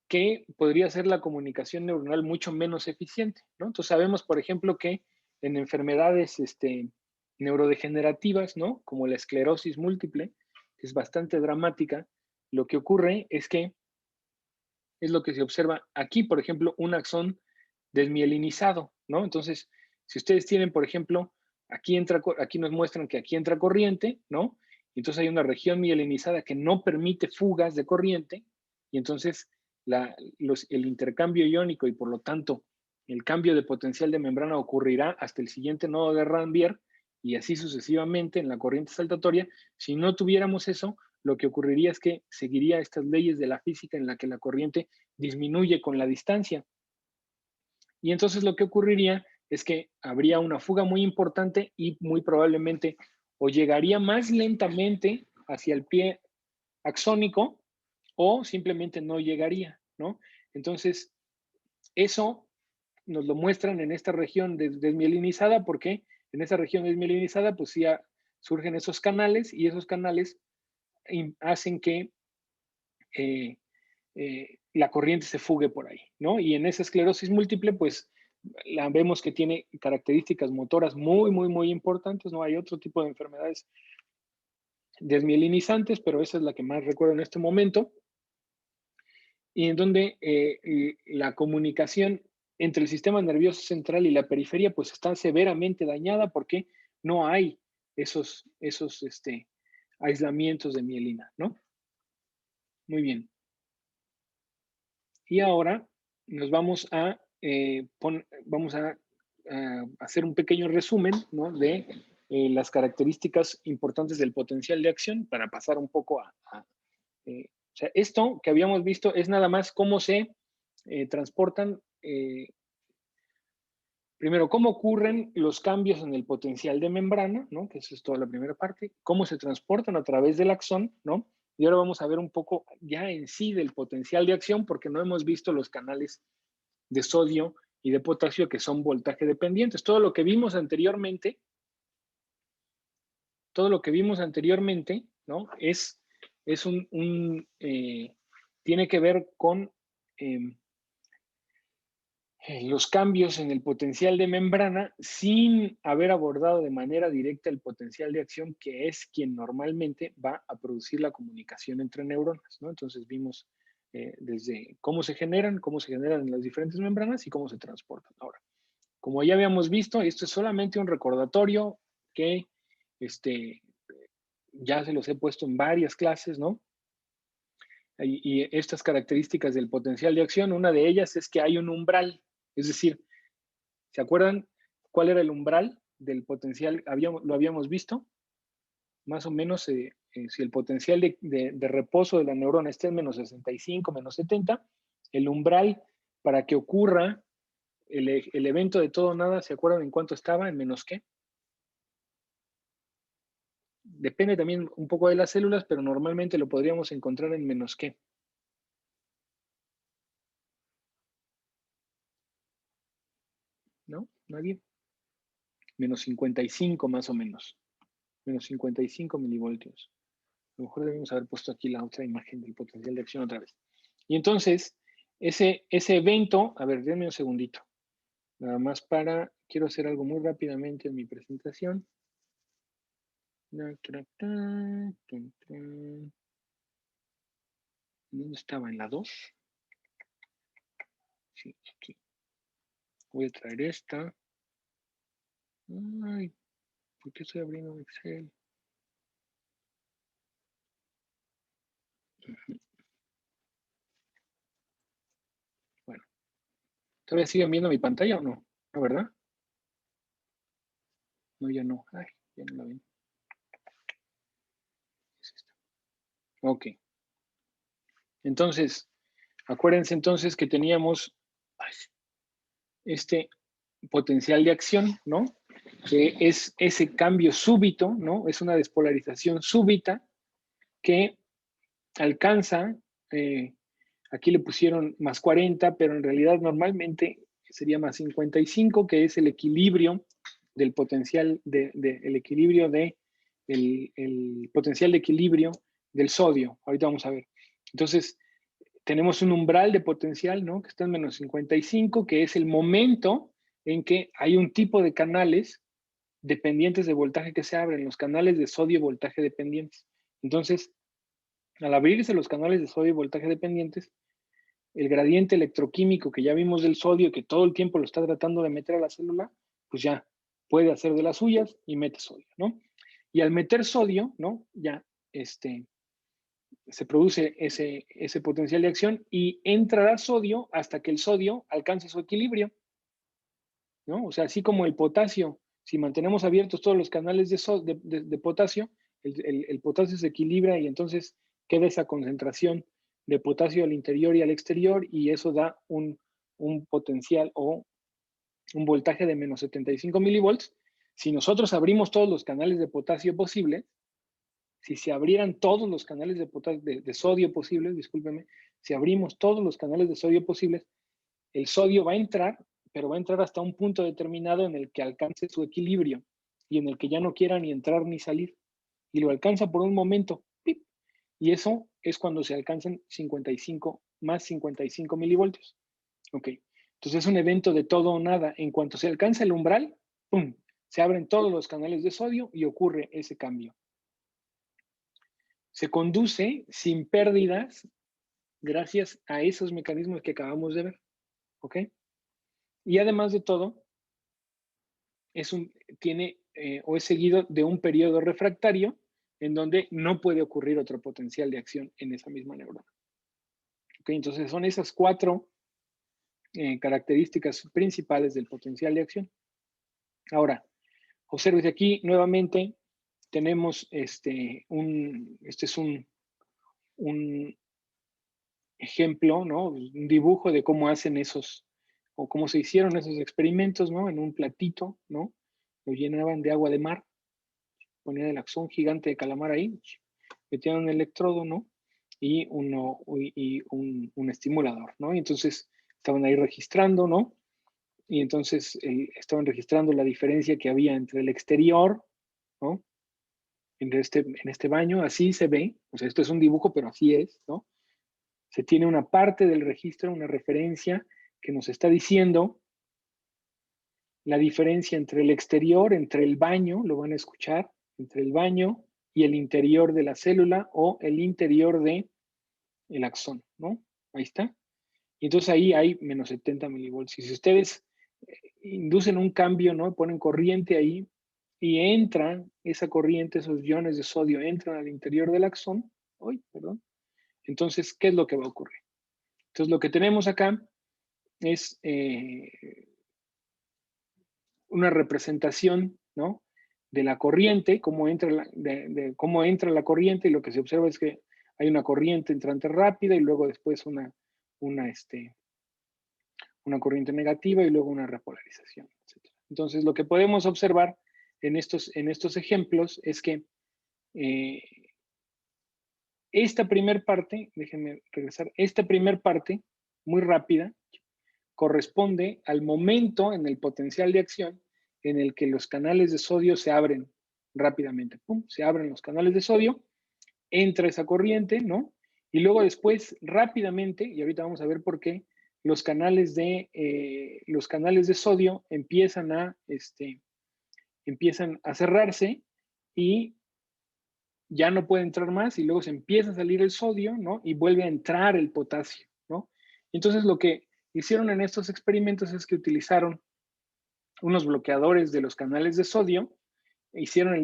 que podría ser la comunicación neuronal mucho menos eficiente, ¿no? Entonces sabemos, por ejemplo, que en enfermedades neurodegenerativas, ¿no? Como la esclerosis múltiple, que es bastante dramática, lo que ocurre es que es lo que se observa aquí, por ejemplo, un axón desmielinizado, ¿no? Entonces, si ustedes tienen, por ejemplo, aquí nos muestran que aquí entra corriente, ¿no? Entonces hay una región mielinizada que no permite fugas de corriente y entonces el intercambio iónico y por lo tanto el cambio de potencial de membrana ocurrirá hasta el siguiente nodo de Rambier y así sucesivamente en la corriente saltatoria. Si no tuviéramos eso, lo que ocurriría es que seguiría estas leyes de la física en la que la corriente disminuye con la distancia. Y entonces lo que ocurriría es que habría una fuga muy importante y muy probablemente o llegaría más lentamente hacia el pie axónico o simplemente no llegaría, ¿no? Entonces, eso nos lo muestran en esta región desmielinizada porque en esa región desmielinizada pues ya surgen esos canales y esos canales hacen que la corriente se fugue por ahí, ¿no? Y en esa esclerosis múltiple, pues, la vemos que tiene características motoras muy, muy, muy importantes, ¿no? Hay otro tipo de enfermedades desmielinizantes, pero esa es la que más recuerdo en este momento, y en donde la comunicación entre el sistema nervioso central y la periferia, pues, está severamente dañada porque no hay esos aislamientos de mielina, ¿no? Muy bien. Y ahora nos vamos a hacer un pequeño resumen, ¿no? De las características importantes del potencial de acción para pasar un poco o sea, esto que habíamos visto es nada más cómo se transportan, primero, cómo ocurren los cambios en el potencial de membrana, ¿no? Que esa es toda la primera parte, cómo se transportan a través del axón, ¿no? Y ahora vamos a ver un poco ya en sí del potencial de acción, porque no hemos visto los canales de sodio y de potasio que son voltaje dependientes. Todo lo que vimos anteriormente, ¿no? Tiene que ver con los cambios en el potencial de membrana sin haber abordado de manera directa el potencial de acción, que es quien normalmente va a producir la comunicación entre neuronas, ¿no? Entonces vimos desde cómo se generan en las diferentes membranas y cómo se transportan. Ahora, como ya habíamos visto, esto es solamente un recordatorio que ya se los he puesto en varias clases, ¿no? Y estas características del potencial de acción, una de ellas es que hay un umbral. Es decir, ¿se acuerdan cuál era el umbral del potencial? Lo habíamos visto. Más o menos, si el potencial de reposo de la neurona está en menos 65, menos 70, el umbral para que ocurra el evento de todo o nada, ¿se acuerdan en cuánto estaba? ¿En menos qué? Depende también un poco de las células, pero normalmente lo podríamos encontrar en menos qué. ¿No? ¿Nadie? Menos 55 más o menos. Menos 55 milivoltios. A lo mejor debemos haber puesto aquí la otra imagen del potencial de acción otra vez. Y entonces, ese evento, a ver, denme un segundito. Nada más quiero hacer algo muy rápidamente en mi presentación. ¿Dónde estaba? ¿En la 2? Sí, aquí. Voy a traer esta. Ay, ¿por qué estoy abriendo Excel? Bueno, ¿todavía siguen viendo mi pantalla o no? ¿No, verdad? No, ya no. Ay, ya no la ven. Es esta. Ok. Entonces, acuérdense entonces que teníamos este potencial de acción, ¿no? Que es ese cambio súbito, ¿no? Es una despolarización súbita que alcanza, aquí le pusieron más 40, pero en realidad normalmente sería más 55, que es el equilibrio del potencial, el equilibrio el potencial de equilibrio del sodio. Ahorita vamos a ver. Entonces, tenemos un umbral de potencial, ¿no? Que está en menos 55, que es el momento en que hay un tipo de canales dependientes de voltaje que se abren, los canales de sodio voltaje dependientes. Entonces, al abrirse los canales de sodio voltaje dependientes, el gradiente electroquímico que ya vimos del sodio, que todo el tiempo lo está tratando de meter a la célula, pues ya puede hacer de las suyas y mete sodio, ¿no? Y al meter sodio, ¿no? Ya se produce ese potencial de acción y entrará sodio hasta que el sodio alcance su equilibrio, ¿no? O sea, así como el potasio, si mantenemos abiertos todos los canales de potasio, el potasio se equilibra y entonces queda esa concentración de potasio al interior y al exterior y eso da un potencial o un voltaje de menos 75 milivolts. Si nosotros abrimos todos los canales de potasio posibles, si se abrieran todos los canales de sodio posibles, discúlpeme, si abrimos todos los canales de sodio posibles, el sodio va a entrar, pero va a entrar hasta un punto determinado en el que alcance su equilibrio y en el que ya no quiera ni entrar ni salir. Y lo alcanza por un momento. ¡pip! Y eso es cuando se alcanzan 55 más 55 milivoltios. Ok. Entonces es un evento de todo o nada. En cuanto se alcanza el umbral, ¡pum!, se abren todos los canales de sodio y ocurre ese cambio. Se conduce sin pérdidas gracias a esos mecanismos que acabamos de ver. ¿Ok? Y además de todo, tiene o es seguido de un periodo refractario en donde no puede ocurrir otro potencial de acción en esa misma neurona. ¿Ok? Entonces son esas 4 características principales del potencial de acción. Ahora, observe aquí nuevamente tenemos este es un ejemplo, ¿no? Un dibujo de cómo hacen o cómo se hicieron esos experimentos, ¿no? En un platito, ¿no? Lo llenaban de agua de mar, ponían el axón gigante de calamar ahí, metían un electrodo, ¿no? Y un estimulador, ¿no? Y entonces estaban ahí registrando, ¿no? Y entonces estaban registrando la diferencia que había entre el exterior, ¿no? En este baño, así se ve, o sea, esto es un dibujo, pero así es, ¿no? Se tiene una parte del registro, una referencia que nos está diciendo la diferencia entre el exterior, entre el baño, lo van a escuchar, entre el baño y el interior de la célula o el interior del axón, ¿no? Ahí está. Y entonces ahí hay menos 70 milivolts. Y si ustedes inducen un cambio, ¿no? Ponen corriente ahí y entran esa corriente, esos iones de sodio entran al interior del axón, Entonces, ¿qué es lo que va a ocurrir? Entonces, lo que tenemos acá es una representación, ¿no?, de la corriente, cómo entra cómo entra la corriente, y lo que se observa es que hay una corriente entrante rápida y luego después una corriente negativa y luego una repolarización, etc. Entonces, lo que podemos observar en estos ejemplos es que esta primer parte, déjenme regresar, esta primer parte, muy rápida, corresponde al momento en el potencial de acción en el que los canales de sodio se abren rápidamente. ¡Pum! Se abren los canales de sodio, entra esa corriente, ¿no? Y luego después, rápidamente, y ahorita vamos a ver por qué, los canales de sodio empiezan a cerrarse y ya no puede entrar más, y luego se empieza a salir el sodio, ¿no? Y vuelve a entrar el potasio, ¿no? Entonces, lo que hicieron en estos experimentos es que utilizaron unos bloqueadores de los canales de sodio, hicieron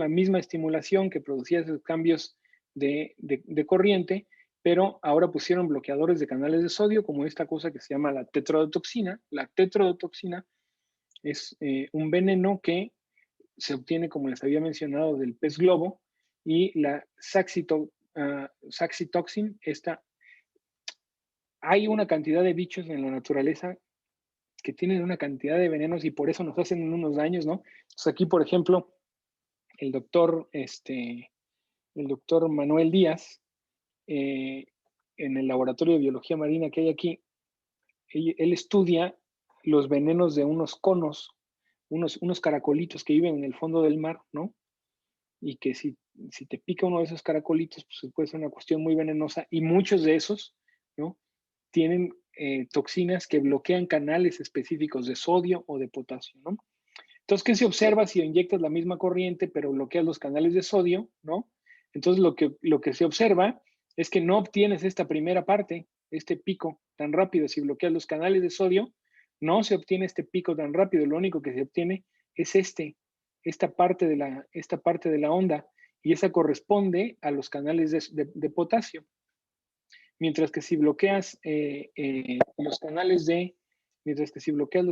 la misma estimulación que producía esos cambios de corriente, pero ahora pusieron bloqueadores de canales de sodio, como esta cosa que se llama la tetrodotoxina. La tetrodotoxina es un veneno que se obtiene, como les había mencionado, del pez globo, y la saxitoxin, hay una cantidad de bichos en la naturaleza que tienen una cantidad de venenos y por eso nos hacen unos daños, ¿no? Entonces aquí, por ejemplo, el doctor Manuel Díaz, en el laboratorio de biología marina que hay aquí, él estudia los venenos de unos conos, unos caracolitos que viven en el fondo del mar, ¿no? Y que si te pica uno de esos caracolitos, pues puede ser una cuestión muy venenosa, y muchos de esos, ¿no?, tienen toxinas que bloquean canales específicos de sodio o de potasio, ¿no? Entonces, ¿qué se observa si inyectas la misma corriente pero bloqueas los canales de sodio, ¿no? Entonces, lo que se observa es que no obtienes esta primera parte, este pico tan rápido. Si bloqueas los canales de sodio, no se obtiene este pico tan rápido. Lo único que se obtiene es esta parte de la onda, y esa corresponde a los canales de potasio. Mientras que si bloqueas los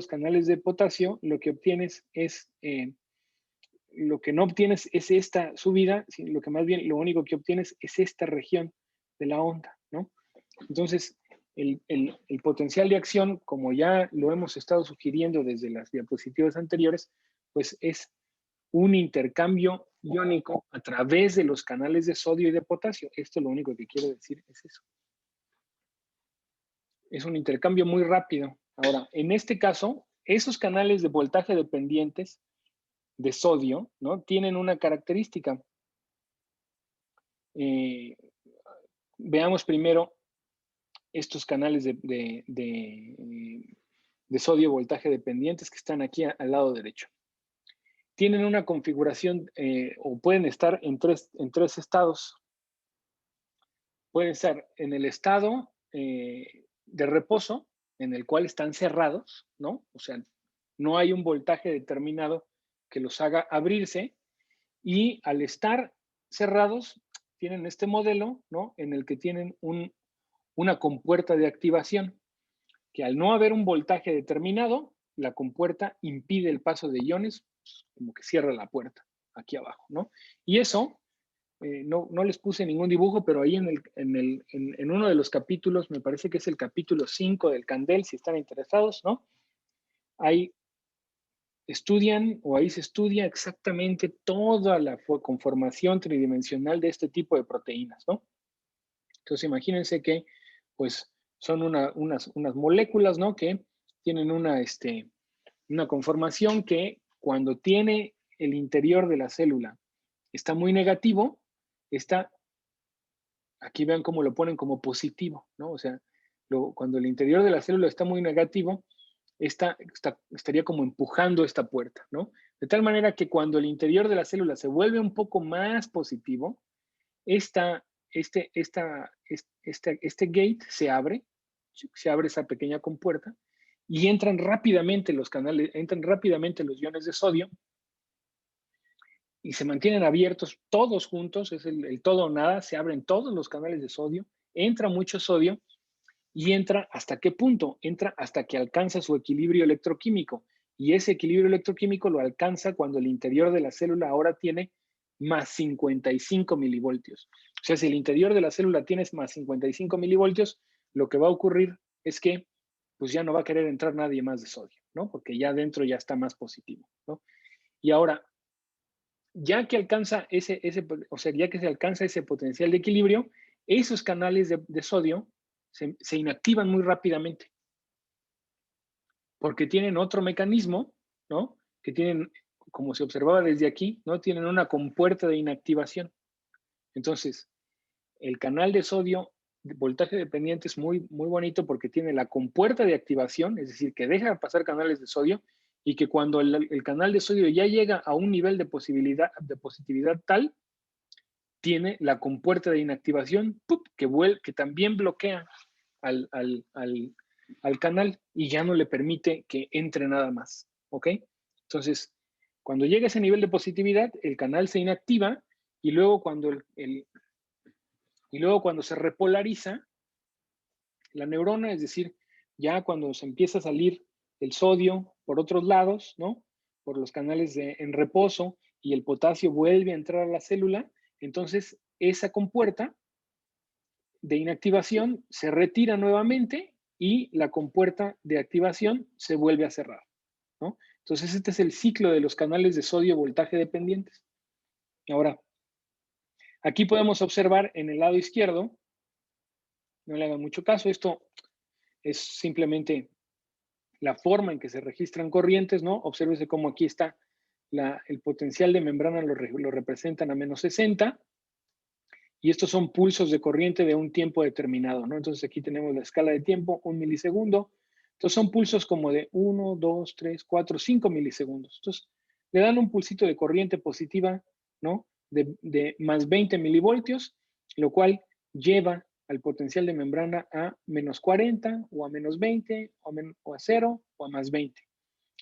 canales de potasio, lo que obtienes es, lo que no obtienes es esta subida, sino lo que más bien, lo único que obtienes es esta región de la onda, ¿no? Entonces, el potencial de acción, como ya lo hemos estado sugiriendo desde las diapositivas anteriores, pues es un intercambio iónico a través de los canales de sodio y de potasio. Esto lo único que quiero decir es eso. Es un intercambio muy rápido. Ahora, en este caso, esos canales de voltaje dependientes de sodio, ¿no?, tienen una característica. Veamos primero estos canales de sodio voltaje dependientes que están aquí al lado derecho. Tienen una configuración, o pueden estar en tres estados. Pueden estar en el estado de reposo, en el cual están cerrados, ¿no? O sea, no hay un voltaje determinado que los haga abrirse, y al estar cerrados tienen este modelo, ¿no?, en el que tienen una compuerta de activación, que al no haber un voltaje determinado, la compuerta impide el paso de iones, pues, como que cierra la puerta aquí abajo, ¿no? Y eso, no les puse ningún dibujo, pero ahí en uno de los capítulos, me parece que es el capítulo 5 del Candel, si están interesados, ¿no?, ahí se estudia exactamente toda la conformación tridimensional de este tipo de proteínas, ¿no? Entonces, imagínense que, pues, son unas moléculas, ¿no?, que tienen una conformación que, cuando tiene el interior de la célula está muy negativo, aquí vean cómo lo ponen como positivo, ¿no? O sea, cuando el interior de la célula está muy negativo, estaría como empujando esta puerta, ¿no? De tal manera que cuando el interior de la célula se vuelve un poco más positivo, este gate se abre esa pequeña compuerta, y entran rápidamente los iones de sodio, y se mantienen abiertos todos juntos, es el todo o nada, se abren todos los canales de sodio, entra mucho sodio y entra ¿hasta qué punto? Entra hasta que alcanza su equilibrio electroquímico y ese equilibrio electroquímico lo alcanza cuando el interior de la célula ahora tiene más 55 milivoltios. O sea, si el interior de la célula tiene más 55 milivoltios, lo que va a ocurrir es que pues ya no va a querer entrar nadie más de sodio, ¿no? Porque ya dentro ya está más positivo, ¿no? Y ahora, ya que alcanza o sea, ya que se alcanza ese potencial de equilibrio, esos canales de sodio se inactivan muy rápidamente porque tienen otro mecanismo, ¿no? Que tienen, como se observaba desde aquí, ¿no? Tienen una compuerta de inactivación. Entonces, el canal de sodio de voltaje dependiente es muy, muy bonito porque tiene la compuerta de activación, es decir, que deja pasar canales de sodio y que cuando el canal de sodio ya llega a un nivel de positividad tal, tiene la compuerta de inactivación que también bloquea al canal y ya no le permite que entre nada más, ¿ok? Entonces, cuando llega a ese nivel de positividad, el canal se inactiva y luego cuando se repolariza la neurona, es decir, ya cuando se empieza a salir el sodio por otros lados, ¿no? Por los canales en reposo y el potasio vuelve a entrar a la célula, entonces esa compuerta de inactivación se retira nuevamente y la compuerta de activación se vuelve a cerrar, ¿no? Entonces este es el ciclo de los canales de sodio voltaje dependientes. Ahora, aquí podemos observar en el lado izquierdo, no le hagan mucho caso, esto es simplemente la forma en que se registran corrientes, ¿no? Obsérvese cómo aquí está el potencial de membrana, lo representan a menos 60, y estos son pulsos de corriente de un tiempo determinado, ¿no? Entonces aquí tenemos la escala de tiempo, 1 milisegundo. Entonces son pulsos como de 1, 2, 3, 4, 5 milisegundos. Entonces le dan un pulsito de corriente positiva, ¿no? De más 20 milivoltios, lo cual lleva al potencial de membrana a menos 40 o a menos 20 o a 0 o a más 20.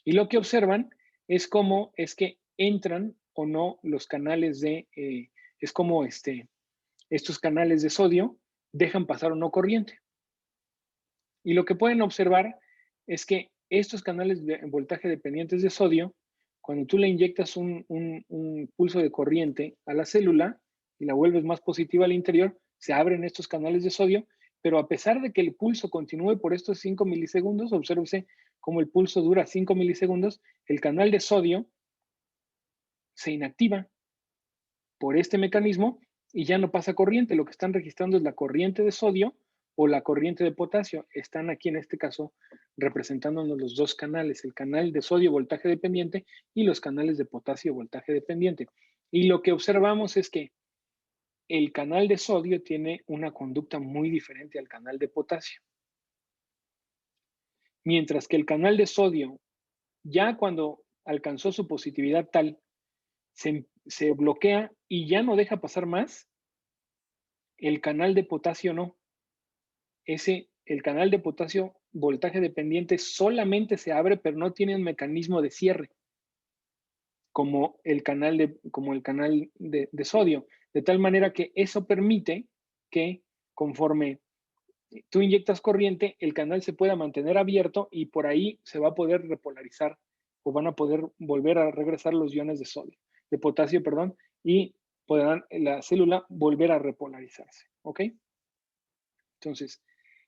Y lo que observan es cómo es que entran o no los canales es como estos canales de sodio dejan pasar o no corriente. Y lo que pueden observar es que estos canales de voltaje dependientes de sodio, cuando tú le inyectas un pulso de corriente a la célula y la vuelves más positiva al interior, se abren estos canales de sodio, pero a pesar de que el pulso continúe por estos 5 milisegundos, obsérvese cómo el pulso dura 5 milisegundos, el canal de sodio se inactiva por este mecanismo y ya no pasa corriente. Lo que están registrando es la corriente de sodio o la corriente de potasio. Están aquí en este caso representándonos los dos canales, el canal de sodio voltaje dependiente y los canales de potasio voltaje dependiente. Y lo que observamos es que el canal de sodio tiene una conducta muy diferente al canal de potasio. Mientras que el canal de sodio, ya cuando alcanzó su positividad tal, se bloquea y ya no deja pasar más, el canal de potasio no. El canal de potasio voltaje dependiente solamente se abre, pero no tiene un mecanismo de cierre, como el canal de sodio. De tal manera que eso permite que conforme tú inyectas corriente, el canal se pueda mantener abierto y por ahí se va a poder repolarizar o van a poder volver a regresar los iones de potasio, y podrán la célula volver a repolarizarse, ¿ok? Entonces,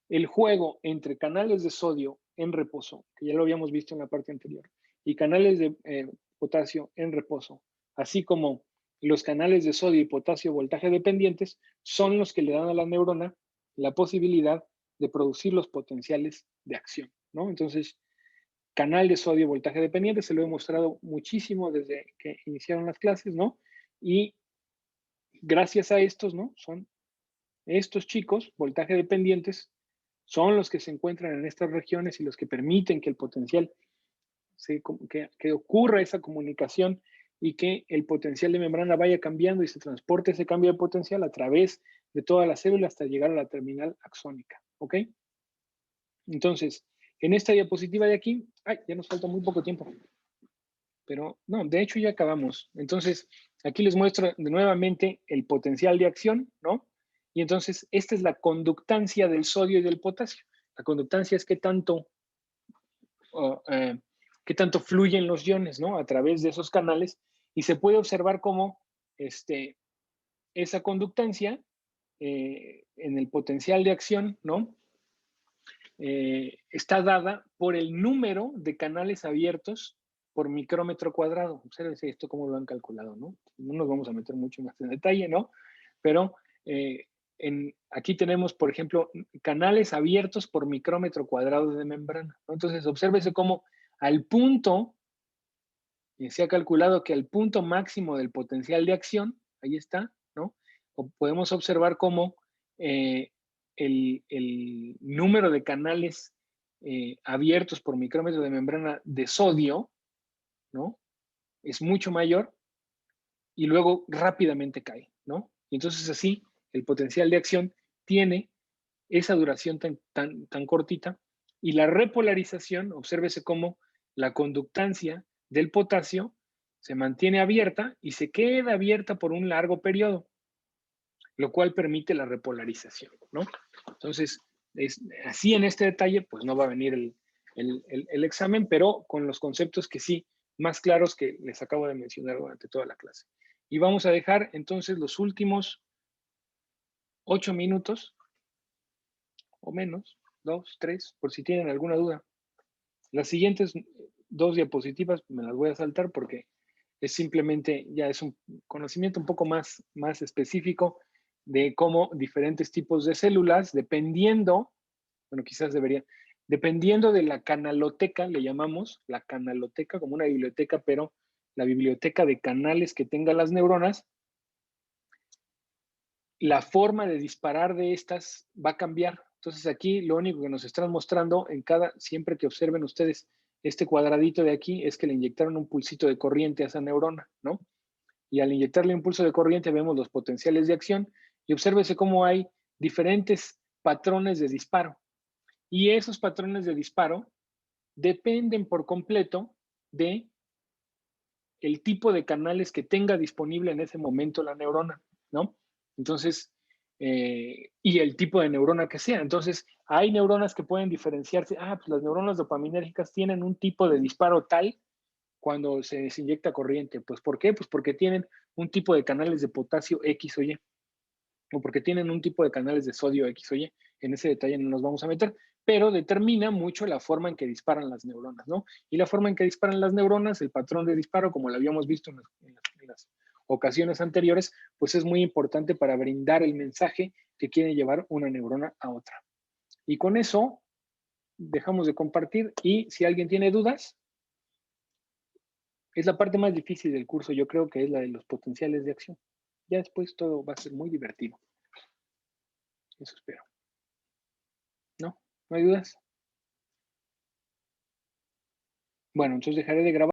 el juego entre canales de sodio en reposo, que ya lo habíamos visto en la parte anterior, y canales de potasio en reposo, así como los canales de sodio y potasio voltaje dependientes, son los que le dan a la neurona la posibilidad de producir los potenciales de acción, ¿no? Entonces, canal de sodio voltaje dependiente, se lo he mostrado muchísimo desde que iniciaron las clases, ¿no? Y gracias a estos, ¿no? Son estos chicos, voltaje dependientes, son los que se encuentran en estas regiones y los que permiten que el potencial, que ocurra esa comunicación y que el potencial de membrana vaya cambiando y se transporte ese cambio de potencial a través de toda la célula hasta llegar a la terminal axónica, ¿ok? Entonces, en esta diapositiva de aquí, ya nos falta muy poco tiempo, pero no, de hecho ya acabamos. Entonces, Aquí les muestro nuevamente el potencial de acción, ¿no? Y entonces, esta es la conductancia del sodio y del potasio. La conductancia es qué tanto fluyen los iones, ¿no? A través de esos canales, y se puede observar cómo esa conductancia en el potencial de acción, ¿no? Está dada por el número de canales abiertos por micrómetro cuadrado. Obsérvense esto cómo lo han calculado, ¿no? No nos vamos a meter mucho más en detalle, ¿no? Pero aquí tenemos, por ejemplo, canales abiertos por micrómetro cuadrado de membrana, ¿no? Entonces, obsérvese cómo al punto, se ha calculado que al punto máximo del potencial de acción, ahí está, ¿no? Podemos observar cómo el número de canales abiertos por micrómetro de membrana de sodio, ¿no? Es mucho mayor y luego rápidamente cae, ¿no? Y entonces así el potencial de acción tiene esa duración tan cortita, y la repolarización, obsérvese cómo la conductancia del potasio se mantiene abierta y se queda abierta por un largo periodo, lo cual permite la repolarización, ¿no? Entonces, así en este detalle, pues no va a venir el examen, pero con los conceptos que sí, más claros que les acabo de mencionar durante toda la clase. Y vamos a dejar entonces los últimos 8 minutos o menos, 2, 3, por si tienen alguna duda. Las siguientes 2 diapositivas me las voy a saltar porque es simplemente, ya es un conocimiento un poco más específico de cómo diferentes tipos de células, dependiendo de la canaloteca, le llamamos la canaloteca como una biblioteca, pero la biblioteca de canales que tengan las neuronas, la forma de disparar de estas va a cambiar. Entonces aquí lo único que nos están mostrando siempre que observen ustedes este cuadradito de aquí, es que le inyectaron un pulsito de corriente a esa neurona, ¿no? Y al inyectarle un pulso de corriente vemos los potenciales de acción, y obsérvese cómo hay diferentes patrones de disparo. Y esos patrones de disparo dependen por completo de el tipo de canales que tenga disponible en ese momento la neurona, ¿no? Entonces, y el tipo de neurona que sea. Entonces, hay neuronas que pueden diferenciarse. Pues las neuronas dopaminérgicas tienen un tipo de disparo tal cuando se inyecta corriente. Pues, ¿por qué? Pues porque tienen un tipo de canales de potasio X o Y, o porque tienen un tipo de canales de sodio X o Y. En ese detalle no nos vamos a meter, pero determina mucho la forma en que disparan las neuronas, ¿no? Y la forma en que disparan las neuronas, el patrón de disparo, como lo habíamos visto en las ocasiones anteriores, pues es muy importante para brindar el mensaje que quiere llevar una neurona a otra. Y con eso dejamos de compartir, y si alguien tiene dudas, es la parte más difícil del curso, yo creo que es la de los potenciales de acción. Ya después todo va a ser muy divertido. Eso espero. ¿No? ¿No hay dudas? Bueno, entonces dejaré de grabar.